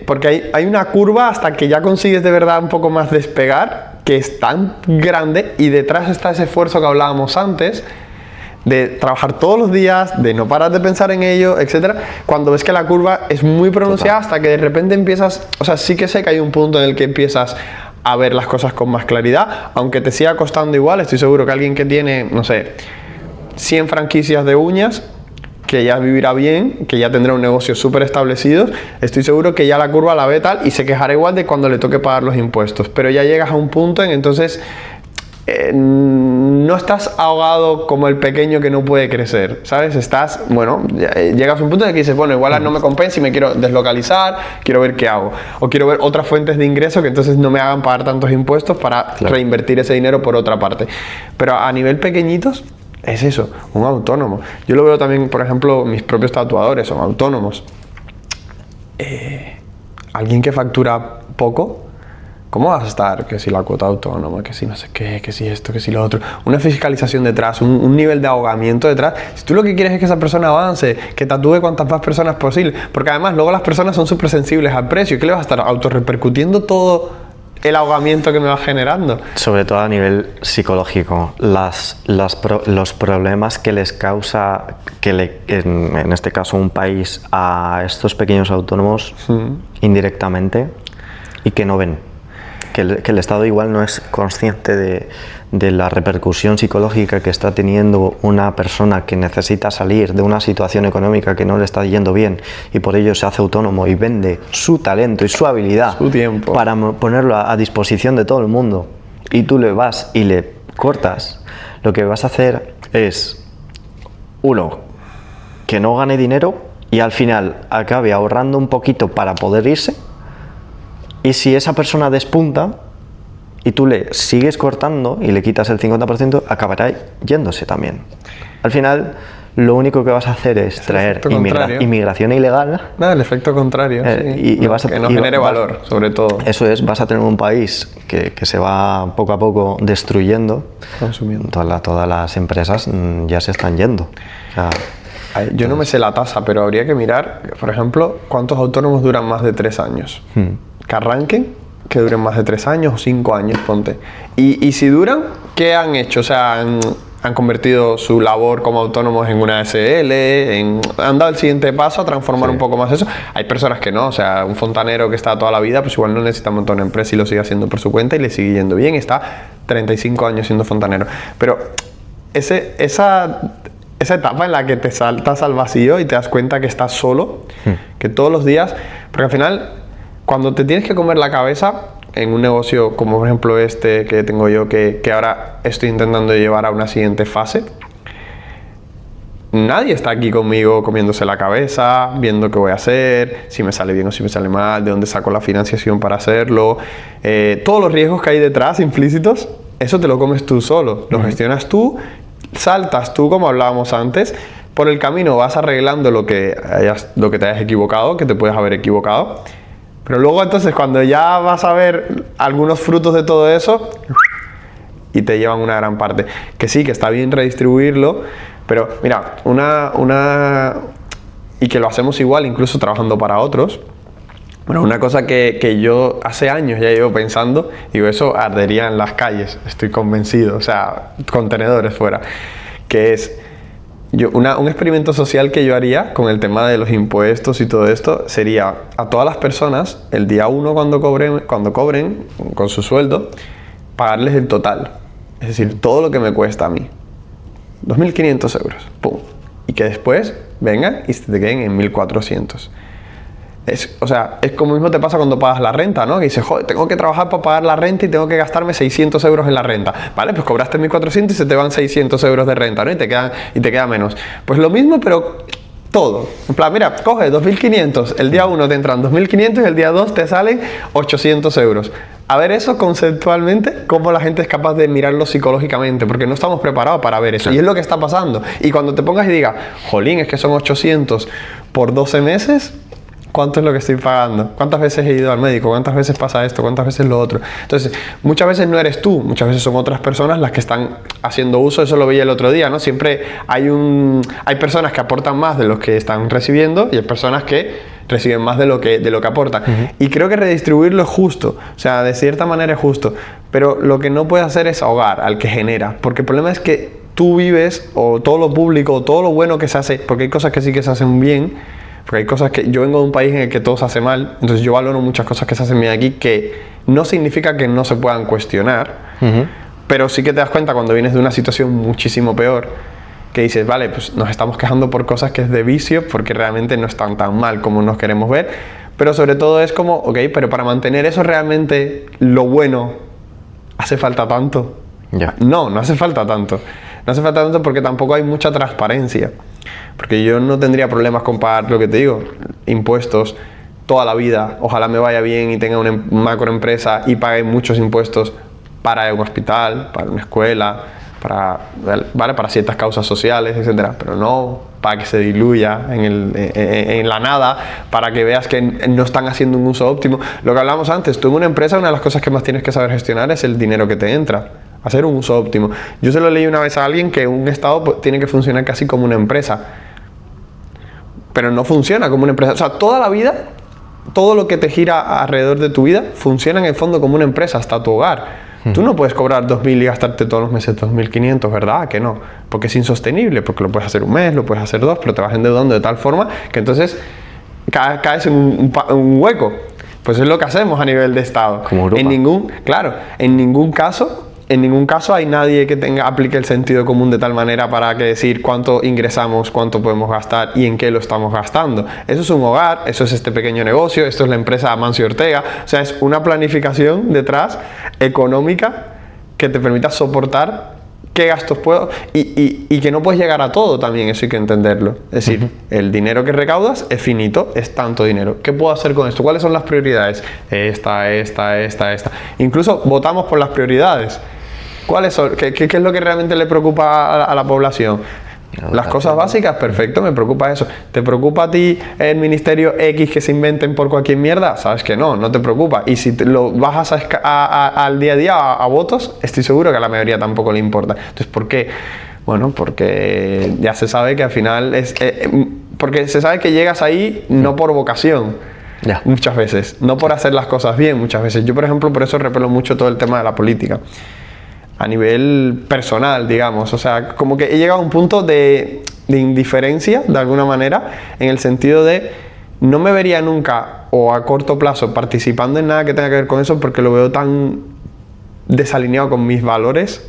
Porque hay una curva hasta que ya consigues de verdad un poco más despegar, que es tan grande, y detrás está ese esfuerzo que hablábamos antes, de trabajar todos los días, de no parar de pensar en ello, etc. Cuando ves que la curva es muy pronunciada, hasta que de repente empiezas, o sea, sí que sé que hay un punto en el que empiezas a ver las cosas con más claridad, aunque te siga costando igual. Estoy seguro que alguien que tiene, no sé, 100 franquicias de uñas, que ya vivirá bien, que ya tendrá un negocio súper establecido, estoy seguro que ya la curva la ve tal y se quejará igual de cuando le toque pagar los impuestos. Pero ya llegas a un punto en entonces no estás ahogado como el pequeño que no puede crecer, ¿sabes? Estás, bueno, llegas a un punto en el que dices, bueno, igual no me compensa y me quiero deslocalizar, quiero ver qué hago. O quiero ver otras fuentes de ingreso que entonces no me hagan pagar tantos impuestos para reinvertir ese dinero por otra parte. Pero a nivel pequeñitos, es eso, un autónomo. Yo lo veo también, por ejemplo, mis propios tatuadores son autónomos. Alguien que factura poco, ¿cómo vas a estar? Que si la cuota autónoma, que si no sé qué, que si esto, que si lo otro. Una fiscalización detrás, un nivel de ahogamiento detrás. Si tú lo que quieres es que esa persona avance, que tatúe cuantas más personas posible, porque además luego las personas son súper sensibles al precio. ¿Qué le vas a estar autorrepercutiendo todo el ahogamiento que me va generando?
Sobre todo a nivel psicológico, los problemas que les causa, en este caso un país, a estos pequeños autónomos indirectamente, y que no ven. Que el Estado igual no es consciente de la repercusión psicológica que está teniendo una persona que necesita salir de una situación económica que no le está yendo bien, y por ello se hace autónomo y vende su talento y su habilidad,
su tiempo,
para ponerlo a disposición de todo el mundo, y tú le vas y le cortas. Lo que vas a hacer es, uno, que no gane dinero y al final acabe ahorrando un poquito para poder irse. Y si esa persona despunta y tú le sigues cortando y le quitas el 50%, acabará yéndose también. Al final, lo único que vas a hacer es traer inmigración ilegal.
No, el efecto contrario. Sí.
Y vas a,
que no genere valor, sobre todo.
Eso es, vas a tener un país que se va poco a poco destruyendo.
Consumiendo.
Todas las empresas ya se están yendo. O sea,
yo no me sé la tasa, pero habría que mirar, por ejemplo, cuántos autónomos duran más de 3 años. Que arranquen, que duren más de 3 años o 5 años, ponte. Y si duran, ¿qué han hecho? O sea, han convertido su labor como autónomos en una SL, han dado el siguiente paso a transformar un poco más eso. Hay personas que no, o sea, un fontanero que está toda la vida, pues igual no necesita montar una empresa y lo sigue haciendo por su cuenta y le sigue yendo bien, está 35 años siendo fontanero. Pero esa etapa en la que te saltas al vacío y te das cuenta que estás solo, que todos los días, porque al final, cuando te tienes que comer la cabeza en un negocio como por ejemplo este que tengo yo, que ahora estoy intentando llevar a una siguiente fase, nadie está aquí conmigo comiéndose la cabeza, viendo qué voy a hacer, si me sale bien o si me sale mal, de dónde saco la financiación para hacerlo, todos los riesgos que hay detrás implícitos, eso te lo comes tú solo, lo gestionas tú, saltas tú, como hablábamos antes, por el camino vas arreglando lo que te hayas equivocado, que te puedes haber equivocado. Pero luego entonces cuando ya vas a ver algunos frutos de todo eso y te llevan una gran parte, que sí, que está bien redistribuirlo, pero mira, y que lo hacemos igual incluso trabajando para otros. Bueno, una cosa que yo hace años ya llevo pensando, digo, eso ardería en las calles, estoy convencido, o sea, contenedores fuera, que es un experimento social que yo haría con el tema de los impuestos y todo esto sería a todas las personas el día 1 cuando cobren con su sueldo, pagarles el total. Es decir, todo lo que me cuesta a mí. 2.500 euros. ¡Pum! Y que después vengan y se te queden en 1.400. O sea, es como mismo te pasa cuando pagas la renta, ¿no? Que dices, joder, tengo que trabajar para pagar la renta y tengo que gastarme 600 euros en la renta. Vale, pues cobraste 1.400 y se te van 600 euros de renta, ¿no? Y te queda menos. Pues lo mismo, pero todo. En plan, mira, coge 2.500, el día 1 te entran 2.500 y el día 2 te salen 800 euros. A ver eso conceptualmente, cómo la gente es capaz de mirarlo psicológicamente, porque no estamos preparados para ver eso. Y es lo que está pasando. Y cuando te pongas y digas, jolín, es que son 800 por 12 meses... ¿Cuánto es lo que estoy pagando? ¿Cuántas veces he ido al médico? ¿Cuántas veces pasa esto? ¿Cuántas veces lo otro? Entonces, muchas veces no eres tú, muchas veces son otras personas las que están haciendo uso. Eso lo veía el otro día, ¿no? Siempre hay personas que aportan más de lo que están recibiendo y hay personas que reciben más de lo que aportan. Y creo que redistribuirlo es justo. O sea, de cierta manera es justo. Pero lo que no puedes hacer es ahogar al que genera. Porque el problema es que tú vives, o todo lo público, o todo lo bueno que se hace, porque hay cosas que sí que se hacen bien. Porque hay cosas que... Yo vengo de un país en el que todo se hace mal, entonces yo valoro muchas cosas que se hacen bien aquí, que no significa que no se puedan cuestionar, pero sí que te das cuenta cuando vienes de una situación muchísimo peor, que dices, vale, pues nos estamos quejando por cosas que es de vicio, porque realmente no están tan mal como nos queremos ver, pero sobre todo es como, ok, pero para mantener eso realmente, lo bueno, ¿hace falta tanto?
Yeah.
No hace falta tanto. No hace falta tanto porque tampoco hay mucha transparencia. Porque yo no tendría problemas con pagar, lo que te digo, impuestos toda la vida. Ojalá me vaya bien y tenga una macroempresa y pague muchos impuestos para un hospital, para una escuela, para ciertas causas sociales, etcétera. Pero no para que se diluya en la nada, para que veas que no están haciendo un uso óptimo. Lo que hablábamos antes, tú en una empresa, una de las cosas que más tienes que saber gestionar es el dinero que te entra. Hacer un uso óptimo. Yo se lo leí una vez a alguien que un Estado tiene que funcionar casi como una empresa. Pero no funciona como una empresa. O sea, toda la vida, todo lo que te gira alrededor de tu vida, funciona en el fondo como una empresa, hasta tu hogar. Tú no puedes cobrar 2.000 y gastarte todos los meses 2.500, ¿verdad? Que no. Porque es insostenible, porque lo puedes hacer un mes, lo puedes hacer 2, pero te vas endeudando de tal forma que entonces caes en un hueco. Pues es lo que hacemos a nivel de Estado.
Como Europa.
En ningún caso hay nadie que aplique el sentido común de tal manera para que decir cuánto ingresamos, cuánto podemos gastar y en qué lo estamos gastando. Eso es un hogar, eso es este pequeño negocio, esto es la empresa Amancio Ortega. O sea, es una planificación detrás económica que te permita soportar qué gastos puedo y que no puedes llegar a todo también, eso hay que entenderlo. Es decir, el dinero que recaudas es finito, es tanto dinero. ¿Qué puedo hacer con esto? ¿Cuáles son las prioridades? Esta. Incluso votamos por las prioridades. ¿Cuáles son? ¿Qué es lo que realmente le preocupa a la población? Las cosas básicas, perfecto, me preocupa eso. ¿Te preocupa a ti el ministerio X que se inventen por cualquier mierda? Sabes que no te preocupa. Y si lo bajas al día a día a votos, estoy seguro que a la mayoría tampoco le importa. Entonces, ¿por qué? Bueno, porque ya se sabe que al final porque se sabe que llegas ahí no por vocación.
Yeah.
Muchas veces, no por hacer las cosas bien muchas veces. Yo, por ejemplo, por eso repelo mucho todo el tema de la política. A nivel personal, digamos. O sea, como que he llegado a un punto de indiferencia, de alguna manera, en el sentido de no me vería nunca o a corto plazo participando en nada que tenga que ver con eso porque lo veo tan desalineado con mis valores.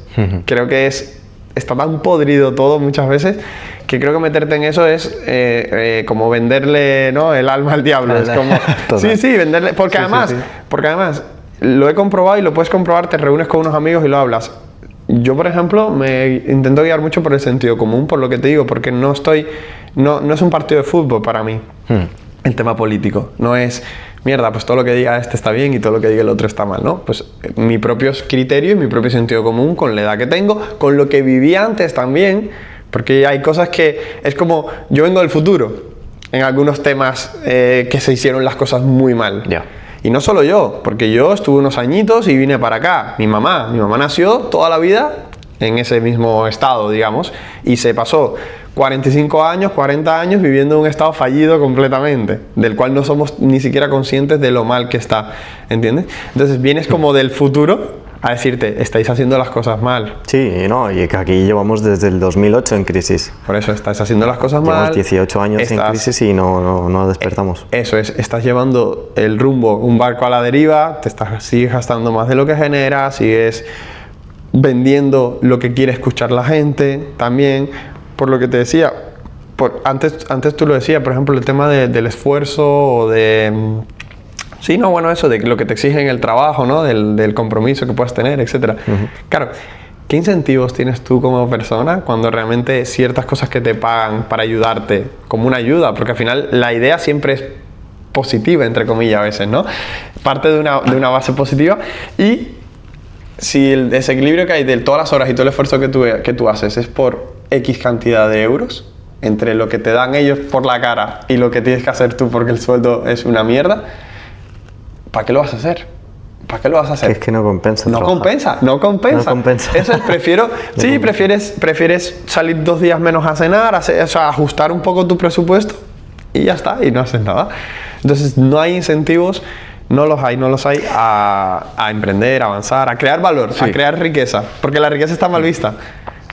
Creo que está tan podrido todo muchas veces que creo que meterte en eso es como venderle, ¿no?, el alma al diablo. Es como, sí, venderle, porque además lo he comprobado y lo puedes comprobar, te reúnes con unos amigos y lo hablas. Yo, por ejemplo, me intento guiar mucho por el sentido común, por lo que te digo, porque no es un partido de fútbol para mí, el tema político. No es, mierda, pues todo lo que diga este está bien y todo lo que diga el otro está mal, ¿no? Pues mi propio criterio y mi propio sentido común con la edad que tengo, con lo que viví antes también, porque hay cosas que es como, yo vengo del futuro, en algunos temas que se hicieron las cosas muy mal.
Yeah.
Y no solo yo, porque yo estuve unos añitos y vine para acá. Mi mamá nació toda la vida en ese mismo estado, digamos, y se pasó 45 años, 40 años viviendo en un estado fallido completamente, del cual no somos ni siquiera conscientes de lo mal que está, ¿entiendes? Entonces vienes como del futuro a decirte, estáis haciendo las cosas mal.
Sí, no, y que aquí llevamos desde el 2008 en crisis.
Por eso, estáis haciendo las cosas mal.
Llevamos 18 años en crisis y no despertamos.
Eso es, estás llevando el rumbo, un barco a la deriva, sigues gastando más de lo que generas, sigues vendiendo lo que quiere escuchar la gente también, por lo que te decía, antes tú lo decías, por ejemplo, el tema del esfuerzo o de... Sí, no, bueno, eso de lo que te exige en el trabajo, ¿no? Del compromiso que puedas tener, etc. Claro, ¿qué incentivos tienes tú como persona cuando realmente ciertas cosas que te pagan para ayudarte, como una ayuda? Porque al final la idea siempre es positiva, entre comillas, a veces, ¿no? Parte de una base positiva, y si el desequilibrio que hay de todas las horas y todo el esfuerzo que tú haces es por X cantidad de euros, entre lo que te dan ellos por la cara y lo que tienes que hacer tú porque el sueldo es una mierda, ¿para qué lo vas a hacer? ¿Para qué lo vas a hacer?
Es que no compensa.
No compensa. No compensa. Eso es, prefieres salir 2 días menos a cenar, ajustar un poco tu presupuesto y ya está, y no haces nada. Entonces no hay incentivos, no los hay a emprender, a avanzar, a crear valor, a crear riqueza, porque la riqueza está mal vista.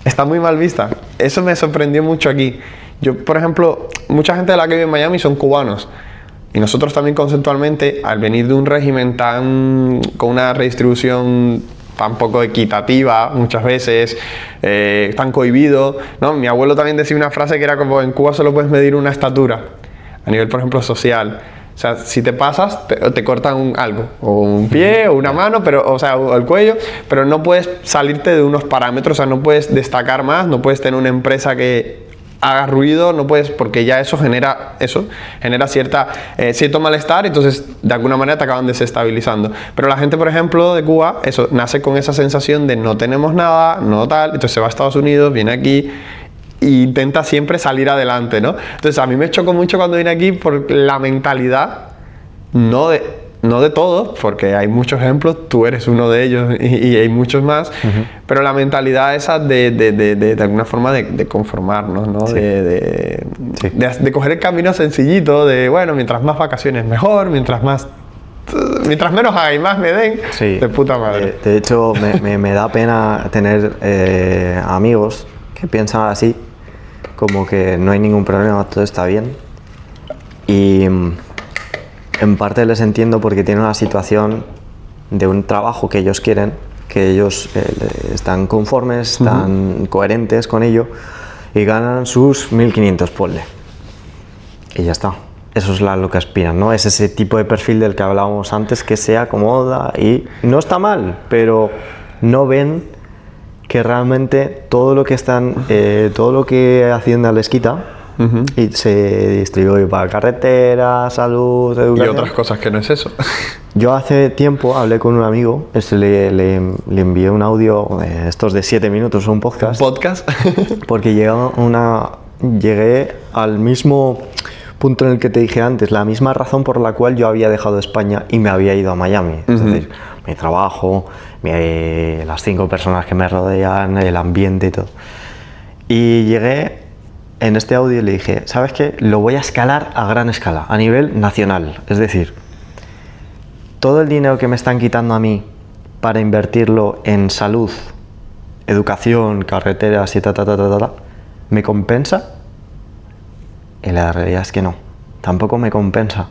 Está muy mal vista. Eso me sorprendió mucho aquí. Yo, por ejemplo, mucha gente de la que vive en Miami son cubanos. Y nosotros también conceptualmente, al venir de un régimen con una redistribución tan poco equitativa, muchas veces, tan cohibido, ¿no? Mi abuelo también decía una frase que era como: en Cuba solo puedes medir una estatura, a nivel, por ejemplo, social. O sea, si te pasas, te cortan algo, o un pie, o una mano, o el cuello, pero no puedes salirte de unos parámetros, o sea, no puedes destacar más, no puedes tener una empresa que haga ruido, no puedes, porque ya eso genera cierto malestar, entonces de alguna manera te acaban desestabilizando. Pero la gente, por ejemplo, de Cuba, nace con esa sensación de no tenemos nada, no tal, entonces se va a Estados Unidos, viene aquí e intenta siempre salir adelante, ¿no? Entonces a mí me chocó mucho cuando vine aquí por la mentalidad, no de todos, porque hay muchos ejemplos, tú eres uno de ellos y hay muchos más, pero la mentalidad esa de alguna forma de conformarnos, ¿no?
Sí.
De coger el camino sencillito, de bueno, mientras más vacaciones mejor, mientras menos haga y más me den, de puta madre.
De hecho, me da pena tener amigos que piensan así, como que no hay ningún problema, todo está bien. Y en parte les entiendo porque tienen una situación de un trabajo que ellos quieren, que ellos están conformes, están coherentes con ello y ganan sus 1.500, ponle. Y ya está. Eso es lo que aspiran, ¿no? Es ese tipo de perfil del que hablábamos antes, que se acomoda y no está mal, pero no ven que realmente todo lo que Hacienda les quita y se distribuye para carretera, salud, educación.
Y otras cosas que no es eso.
Yo hace tiempo hablé con un amigo, le envié un audio de estos de 7 minutos, un podcast.
¿Un podcast?
Porque llegué al mismo punto en el que te dije antes, la misma razón por la cual yo había dejado España y me había ido a Miami. Es decir, mi trabajo, las 5 personas que me rodean, el ambiente y todo. Y llegué en este audio y le dije, ¿sabes qué? Lo voy a escalar a gran escala, a nivel nacional. Es decir, todo el dinero que me están quitando a mí para invertirlo en salud, educación, carreteras y ¿me compensa? Y la realidad es que no, tampoco me compensa.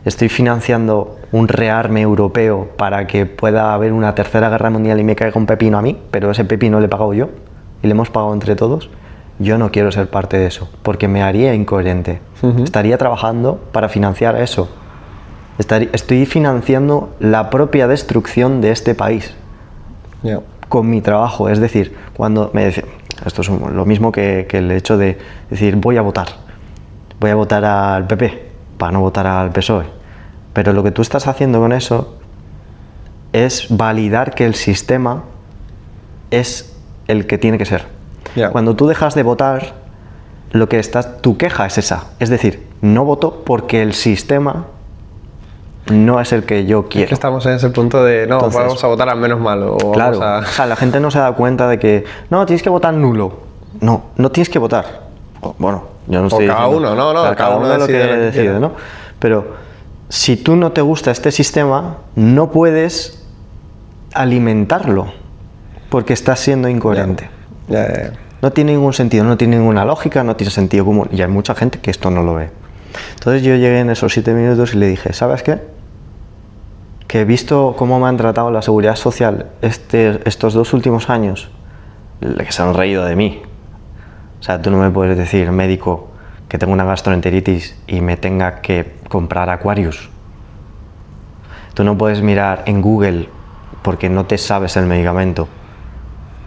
Estoy financiando un rearme europeo para que pueda haber una tercera guerra mundial y me caiga un pepino a mí, pero ese pepino le he pagado yo y le hemos pagado entre todos. Yo no quiero ser parte de eso, porque me haría incoherente. Estaría trabajando para financiar eso. Estoy financiando la propia destrucción de este país con mi trabajo. Es decir, cuando me decía, esto es lo mismo que el hecho de decir voy a votar al PP para no votar al PSOE. Pero lo que tú estás haciendo con eso es validar que el sistema es el que tiene que ser. Cuando tú dejas de votar, tu queja es esa. Es decir, no voto porque el sistema no es el que yo quiero.
Es que estamos en ese punto de, no, entonces, vamos a votar al menos malo.
Claro, o sea, la gente no se da cuenta de que, no, tienes que votar nulo. No tienes que votar. Bueno, yo no estoy
cada
diciendo,
uno, ¿no?
Cada uno lo que decide, ¿no? Pero si tú no te gusta este sistema, no puedes alimentarlo porque estás siendo incoherente. No tiene ningún sentido, no tiene ninguna lógica, no tiene sentido común. Y hay mucha gente que esto no lo ve. Entonces yo llegué en esos 7 minutos y le dije, ¿sabes qué? que he visto cómo me han tratado la seguridad social estos 2 últimos años, que se han reído de mí. O sea, tú no me puedes decir, médico, que tengo una gastroenteritis y me tenga que comprar Aquarius. Tú no puedes mirar en Google porque no te sabes el medicamento.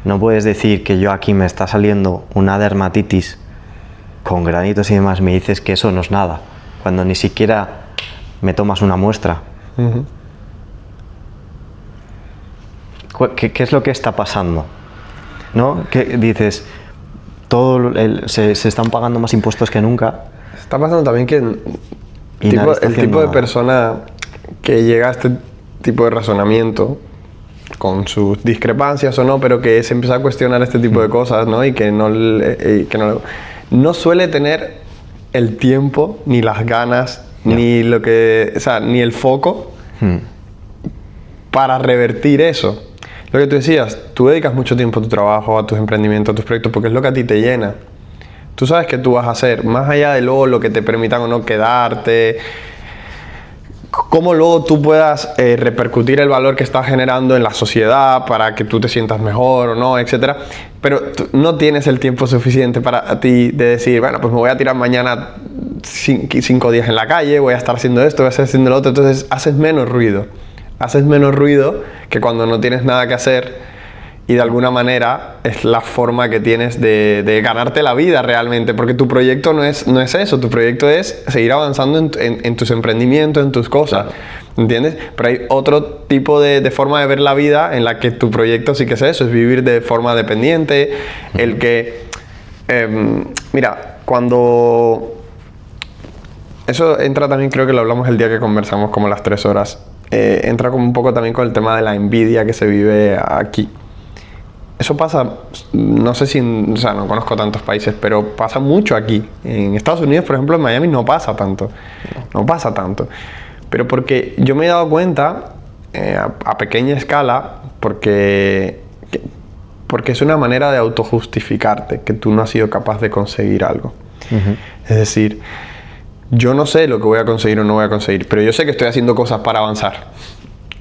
No puedes decir que yo aquí me está saliendo una dermatitis con granitos y demás, me dices que eso no es nada, cuando ni siquiera me tomas una muestra.
Uh-huh.
¿Qué es lo que está pasando? ¿No? ¿Qué dices? Se están pagando más impuestos que nunca.
Está pasando también que el tipo de persona que llega a este tipo de razonamiento, con sus discrepancias o no, pero que se empieza a cuestionar este tipo de cosas, ¿no? Y que no suele tener el tiempo, ni las ganas, ni ni el foco para revertir eso. Lo que tú decías, tú dedicas mucho tiempo a tu trabajo, a tus emprendimientos, a tus proyectos, porque es lo que a ti te llena. Tú sabes que tú vas a hacer, más allá de luego lo que te permitan o no quedarte, cómo luego tú puedas repercutir el valor que estás generando en la sociedad para que tú te sientas mejor o no, etcétera. Pero tú no tienes el tiempo suficiente para ti de decir, bueno, pues me voy a tirar mañana 5 días en la calle, voy a estar haciendo esto, voy a estar haciendo lo otro. Entonces haces menos ruido. Haces menos ruido que cuando no tienes nada que hacer, y de alguna manera es la forma que tienes de ganarte la vida realmente, porque tu proyecto no es eso, tu proyecto es seguir avanzando en tus emprendimientos, en tus cosas, claro. ¿Entiendes? Pero hay otro tipo de forma de ver la vida en la que tu proyecto sí que es eso, es vivir de forma dependiente, el que... mira, cuando... Eso entra también, creo que lo hablamos el día que conversamos como las 3 horas, entra como un poco también con el tema de la envidia que se vive aquí. Eso pasa, no sé si, no conozco tantos países, pero pasa mucho aquí. En Estados Unidos, por ejemplo, en Miami no pasa tanto. No pasa tanto. Pero porque yo me he dado cuenta, a pequeña escala, porque es una manera de autojustificarte, que tú no has sido capaz de conseguir algo. Uh-huh. Es decir, yo no sé lo que voy a conseguir o no voy a conseguir, pero yo sé que estoy haciendo cosas para avanzar.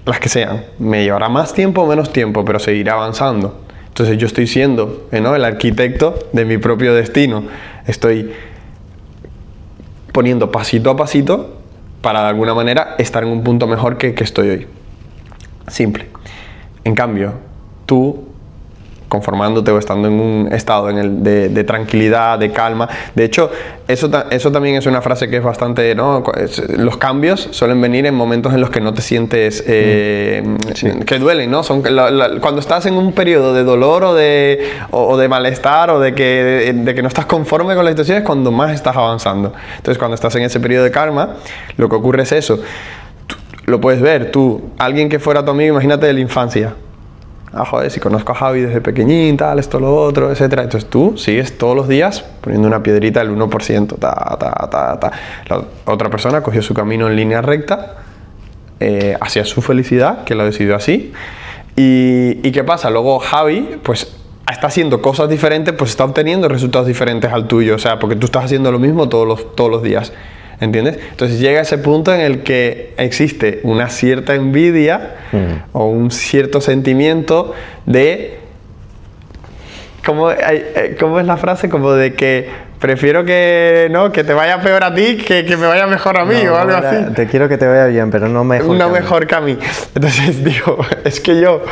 Las que sean. Me llevará más tiempo o menos tiempo, pero seguiré avanzando. Entonces yo estoy siendo, el arquitecto de mi propio destino. Estoy poniendo pasito a pasito para de alguna manera estar en un punto mejor que estoy hoy. Simple. En cambio, tú, conformándote o estando en un estado de tranquilidad, de calma. De hecho, eso también es una frase que es bastante, ¿no? Los cambios suelen venir en momentos en los que no te sientes, que duelen, ¿no? Cuando estás en un periodo de dolor o de malestar o de que no estás conforme con la situación es cuando más estás avanzando. Entonces, cuando estás en ese periodo de calma, lo que ocurre es eso. Tú lo puedes ver, alguien que fuera tu amigo, imagínate de la infancia. Joder, si conozco a Javi desde pequeñín, tal, esto, lo otro, etcétera. Entonces tú sigues todos los días poniendo una piedrita del 1%, La otra persona cogió su camino en línea recta hacia su felicidad, que lo decidió así. ¿Y qué pasa? Luego Javi, pues está haciendo cosas diferentes, pues está obteniendo resultados diferentes al tuyo. O sea, porque tú estás haciendo lo mismo todos los días. ¿Entiendes? Entonces llega ese punto en el que existe una cierta envidia o un cierto sentimiento de... ¿Cómo es la frase? Como de que prefiero que te vaya peor a ti que me vaya mejor a mí o algo así.
Te quiero que te vaya bien, pero no
mejor que a mí. Entonces digo, es que yo...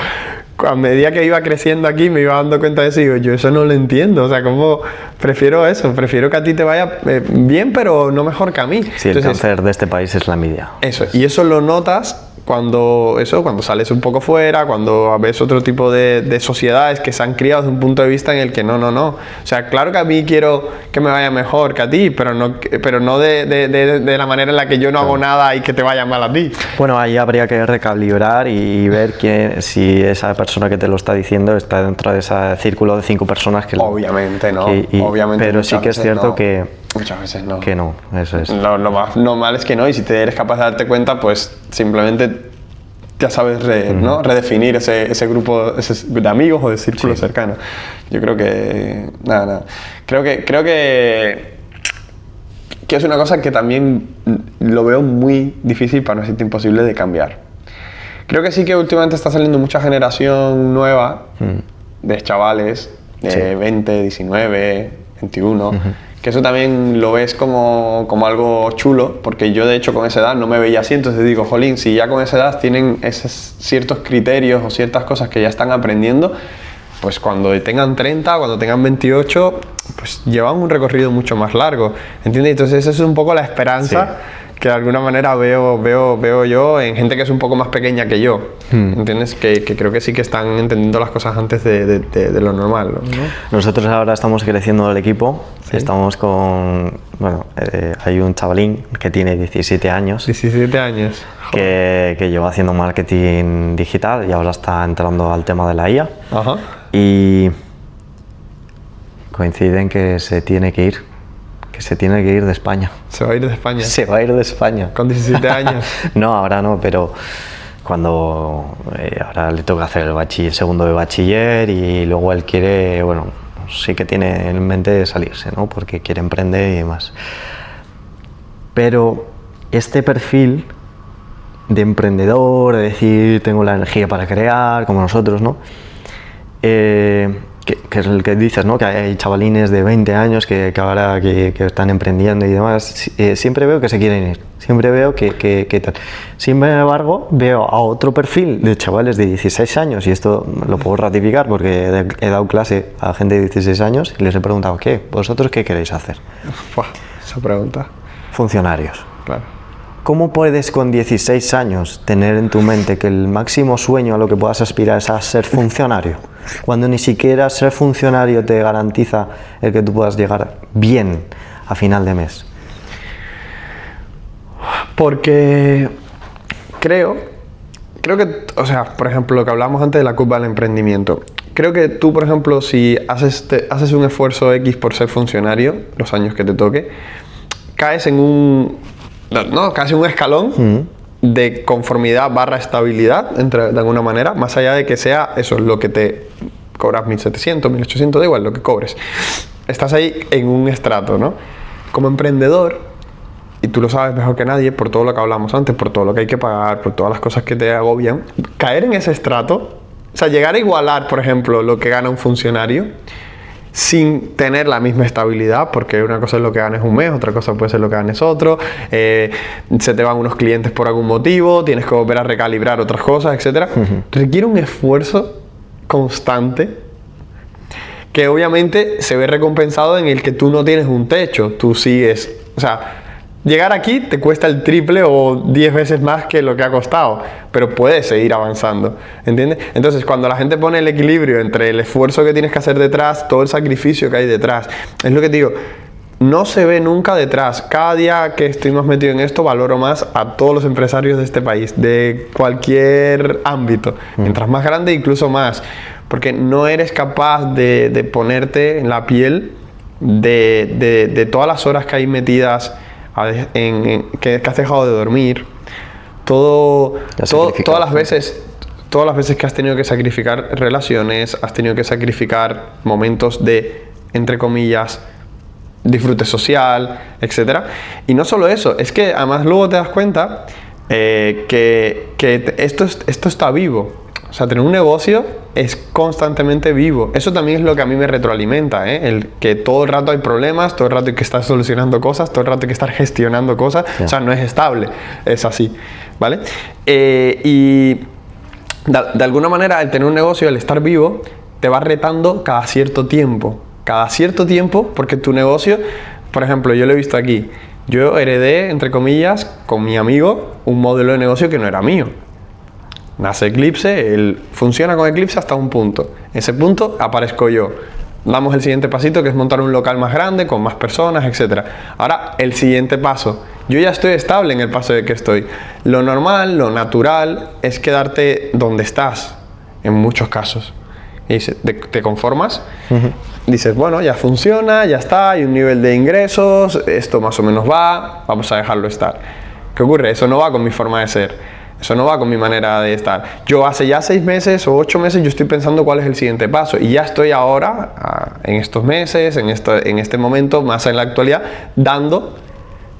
A medida que iba creciendo aquí me iba dando cuenta de eso y digo, yo eso no lo entiendo, o sea, como prefiero que a ti te vaya bien, pero no mejor que a mí.
Sí, el cáncer de este país es la envidia.
Eso, y eso lo notas cuando sales un poco fuera, cuando ves otro tipo de sociedades que se han criado desde un punto de vista en el que no. O sea, claro que a mí quiero que me vaya mejor que a ti, pero no de la manera en la que yo no hago nada y que te vaya mal a ti.
Bueno, ahí habría que recalibrar y ver si esa persona que te lo está diciendo está dentro de ese círculo de 5 personas que...
Obviamente no,
obviamente. Pero sí que es cierto que...
Muchas veces no.
Que no, eso es.
Lo más normal es que no, y si te eres capaz de darte cuenta, pues simplemente ya sabes redefinir ese grupo de amigos o de círculo cercano. Yo creo que... Nada. Creo que es una cosa que también lo veo muy difícil, para no decirte imposible, de cambiar. Creo que sí que últimamente está saliendo mucha generación nueva de chavales de 20, 19, 21, que eso también lo ves como algo chulo, porque yo de hecho con esa edad no me veía así, entonces digo, jolín, si ya con esa edad tienen esos ciertos criterios o ciertas cosas que ya están aprendiendo, pues cuando tengan 30, cuando tengan 28, pues llevan un recorrido mucho más largo, ¿entiendes? Entonces esa es un poco la esperanza que de alguna manera veo yo en gente que es un poco más pequeña que yo, ¿entiendes? Que creo que sí que están entendiendo las cosas antes de lo normal, ¿no?
Nosotros ahora estamos creciendo el equipo, estamos con... Bueno, hay un chavalín que tiene 17 años.
17 años.
Que lleva haciendo marketing digital y ahora está entrando al tema de la IA.
Ajá.
Y coincide en que se tiene que ir. Se tiene que ir de España.
¿Se va a ir de España?
Se va a ir de España.
¿Con 17 años?
No, ahora no, pero cuando ahora le toca hacer el segundo de bachiller y luego él quiere, bueno, sí que tiene en mente salirse, ¿no? Porque quiere emprender y demás. Pero este perfil de emprendedor, de decir tengo la energía para crear, como nosotros, ¿no? Que es el que dices, ¿no? Que hay chavalines de 20 años que ahora que están emprendiendo y demás, siempre veo que se quieren ir, siempre veo que tal. Sin embargo, veo a otro perfil de chavales de 16 años, y esto lo puedo ratificar porque he dado clase a gente de 16 años y les he preguntado, ¿vosotros qué queréis hacer?
Esa pregunta.
Funcionarios.
Claro.
¿Cómo puedes con 16 años tener en tu mente que el máximo sueño a lo que puedas aspirar es a ser funcionario? Cuando ni siquiera ser funcionario te garantiza el que tú puedas llegar bien a final de mes. Porque creo que, o sea, por ejemplo, lo que hablamos antes de la curva del emprendimiento. Creo que tú, por ejemplo, si haces un esfuerzo X por ser funcionario, los años que te toque, caes en un escalón de conformidad / estabilidad, de alguna manera, más allá de que sea eso, lo que te cobras 1.700, 1.800, da igual, lo que cobres. Estás ahí en un estrato, ¿no? Como emprendedor, y tú lo sabes mejor que nadie, por todo lo que hablamos antes, por todo lo que hay que pagar, por todas las cosas que te agobian, caer en ese estrato, o sea, llegar a igualar, por ejemplo, lo que gana un funcionario, sin tener la misma estabilidad, porque una cosa es lo que ganes un mes, otra cosa puede ser lo que ganes otro, se te van unos clientes por algún motivo, tienes que volver a recalibrar otras cosas, etc. Requiere un esfuerzo constante que obviamente se ve recompensado en el que tú no tienes un techo, tú sigues, o sea, llegar aquí te cuesta el triple o 10 veces más que lo que ha costado, pero puedes seguir avanzando, ¿entiendes? Entonces, cuando la gente pone el equilibrio entre el esfuerzo que tienes que hacer detrás, todo el sacrificio que hay detrás, es lo que te digo, no se ve nunca detrás. Cada día que estoy más metido en esto, valoro más a todos los empresarios de este país, de cualquier ámbito, mientras más grande, incluso más, porque no eres capaz de ponerte en la piel de todas las horas que hay metidas que has dejado de dormir, todas las veces que has tenido que sacrificar relaciones, has tenido que sacrificar momentos de, entre comillas, disfrute social, etc. Y no solo eso, es que además luego te das cuenta que esto está vivo. O sea, tener un negocio es constantemente vivo. Eso también es lo que a mí me retroalimenta, el que todo el rato hay problemas, todo el rato hay que estar solucionando cosas, todo el rato hay que estar gestionando cosas. Yeah. O sea, no es estable, es así, ¿vale? Y de alguna manera el tener un negocio, el estar vivo, te va retando cada cierto tiempo. Cada cierto tiempo, porque tu negocio, por ejemplo, yo lo he visto aquí. Yo heredé, entre comillas, con mi amigo, un modelo de negocio que no era mío. Nace Eclipse, él funciona con Eclipse hasta un punto. En ese punto aparezco yo. Damos el siguiente pasito, que es montar un local más grande, con más personas, etc. Ahora, el siguiente paso. Yo ya estoy estable en el paso de que estoy. Lo normal, lo natural, es quedarte donde estás, en muchos casos. Y te conformas, dices, bueno, ya funciona, ya está, hay un nivel de ingresos, esto más o menos va, vamos a dejarlo estar. ¿Qué ocurre? Eso no va con mi forma de ser. Eso no va con mi manera de estar. Yo hace ya 6 meses o 8 meses yo estoy pensando cuál es el siguiente paso. Y ya estoy ahora, en estos meses, en este momento, más en la actualidad, dando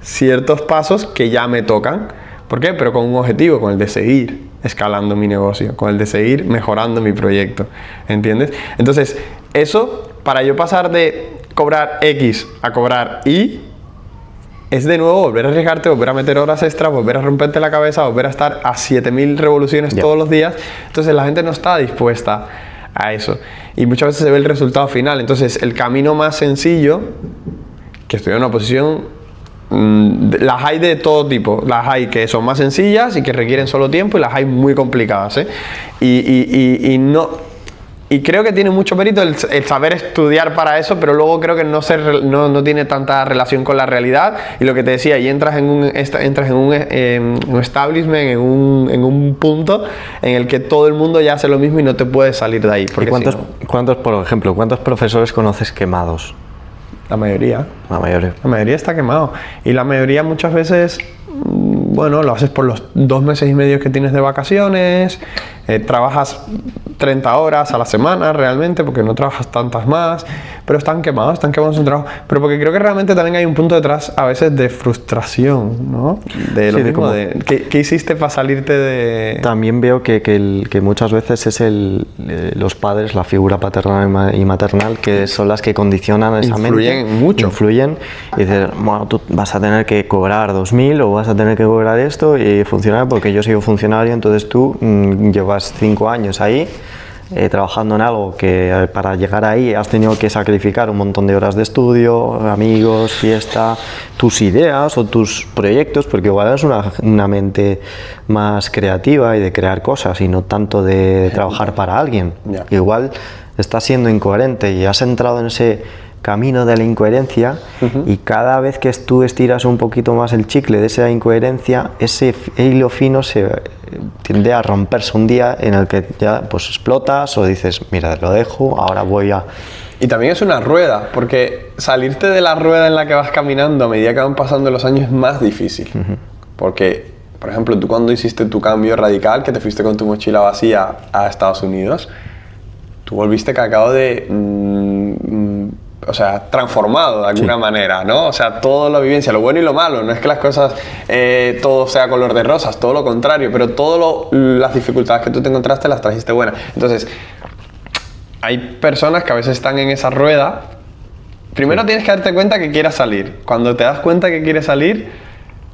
ciertos pasos que ya me tocan. ¿Por qué? Pero con un objetivo, con el de seguir.
escalando mi negocio, con el de seguir mejorando mi proyecto, ¿entiendes? Entonces, eso, para yo pasar de cobrar X a cobrar Y, es de nuevo volver a arriesgarte, volver a meter horas extras, volver a romperte la cabeza, volver a estar a 7000 revoluciones todos los días. Entonces la gente no está dispuesta a eso. Y muchas veces se ve el resultado final. Entonces el camino más sencillo, que estoy en una posición, las hay de todo tipo. Las hay que son más sencillas y que requieren solo tiempo, y las hay muy complicadas, ¿eh? Y creo que tiene mucho mérito el saber estudiar para eso, pero luego creo que no tiene tanta relación con la realidad. Y lo que te decía, y entras en un establishment, en un punto en el que todo el mundo ya hace lo mismo y no te puedes salir de ahí.
¿Y cuántos, por ejemplo, cuántos profesores conoces quemados?
La mayoría.
La mayoría.
La mayoría está quemado. Y la mayoría muchas veces, bueno, lo haces por los 2 meses y medio que tienes de vacaciones, trabajas 30 horas a la semana realmente, porque no trabajas tantas más, pero están quemados en su trabajo. Pero porque creo que realmente también hay un punto detrás a veces de frustración, ¿no? De lo mismo, ¿qué hiciste para salirte de...?
También veo que muchas veces es los padres, la figura paternal y maternal, que son las que condicionan esa mente.
Influyen mucho.
Influyen. Y dices, bueno, tú vas a tener que cobrar 2000 o vas a tener que cobrar esto y funcionar porque yo soy funcionario, entonces tú llevas 5 años ahí trabajando en algo que para llegar ahí has tenido que sacrificar un montón de horas de estudio, amigos, fiesta, tus ideas o tus proyectos, porque igual es una mente más creativa y de crear cosas y no tanto de trabajar para alguien.
Yeah.
Igual estás siendo incoherente y has entrado en ese camino de la incoherencia, y cada vez que tú estiras un poquito más el chicle de esa incoherencia, ese hilo fino se tiende a romperse un día en el que ya pues explotas o dices, mira, lo dejo, ahora voy a...
Y también es una rueda, porque salirte de la rueda en la que vas caminando a medida que van pasando los años es más difícil. Porque, por ejemplo, tú cuando hiciste tu cambio radical, que te fuiste con tu mochila vacía a Estados Unidos, tú volviste cacao o sea, transformado de alguna manera, ¿no? O sea, toda la vivencia, lo bueno y lo malo, no es que las cosas, todo sea color de rosas, todo lo contrario, pero todas las dificultades que tú te encontraste las trajiste buenas. Entonces, hay personas que a veces están en esa rueda. Primero tienes que darte cuenta que quieras salir. Cuando te das cuenta que quieres salir,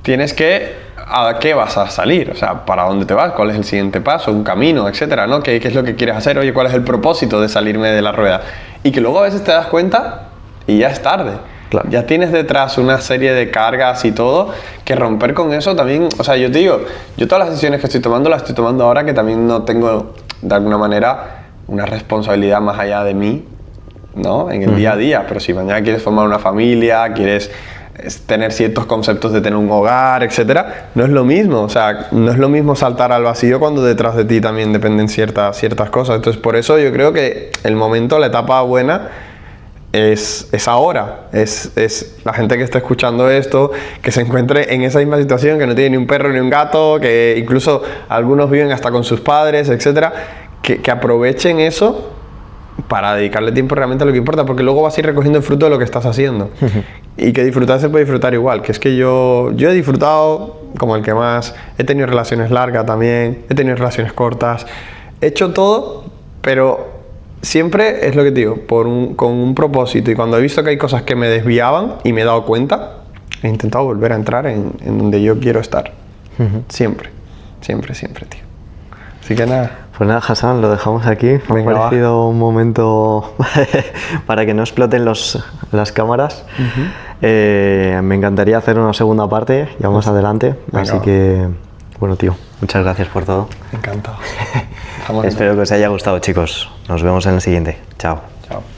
tienes que... ¿A qué vas a salir? O sea, ¿para dónde te vas? ¿Cuál es el siguiente paso? ¿Un camino? Etcétera, ¿no? ¿Qué es lo que quieres hacer? Oye, ¿cuál es el propósito de salirme de la rueda? Y que luego a veces te das cuenta y ya es tarde.
Claro.
Ya tienes detrás una serie de cargas y todo, que romper con eso también... O sea, yo te digo, yo todas las decisiones que estoy tomando, las estoy tomando ahora que también no tengo, de alguna manera, una responsabilidad más allá de mí, ¿no? En el día a día. Pero si mañana quieres formar una familia, quieres... tener ciertos conceptos de tener un hogar, etcétera, no es lo mismo. O sea, no es lo mismo saltar al vacío cuando detrás de ti también dependen ciertas cosas. Entonces, por eso yo creo que el momento, la etapa buena es ahora. Es la gente que está escuchando esto, que se encuentre en esa misma situación, que no tiene ni un perro ni un gato, que incluso algunos viven hasta con sus padres, etcétera, que aprovechen eso para dedicarle tiempo realmente a lo que importa, porque luego vas a ir recogiendo el fruto de lo que estás haciendo. Y que disfrutar se puede disfrutar igual, que es que yo he disfrutado como el que más, he tenido relaciones largas también, he tenido relaciones cortas, he hecho todo, pero siempre es lo que te digo, con un propósito. Y cuando he visto que hay cosas que me desviaban y me he dado cuenta, he intentado volver a entrar en donde yo quiero estar. Siempre, tío. Así que nada.
Pues nada, Hassan, lo dejamos aquí. Me ha parecido un momento para que no exploten las cámaras. Me encantaría hacer una segunda parte ya más adelante. Así que, bueno, tío, muchas gracias por todo.
Encantado.
Espero que os haya gustado, chicos. Nos vemos en el siguiente. Chao.
Chao.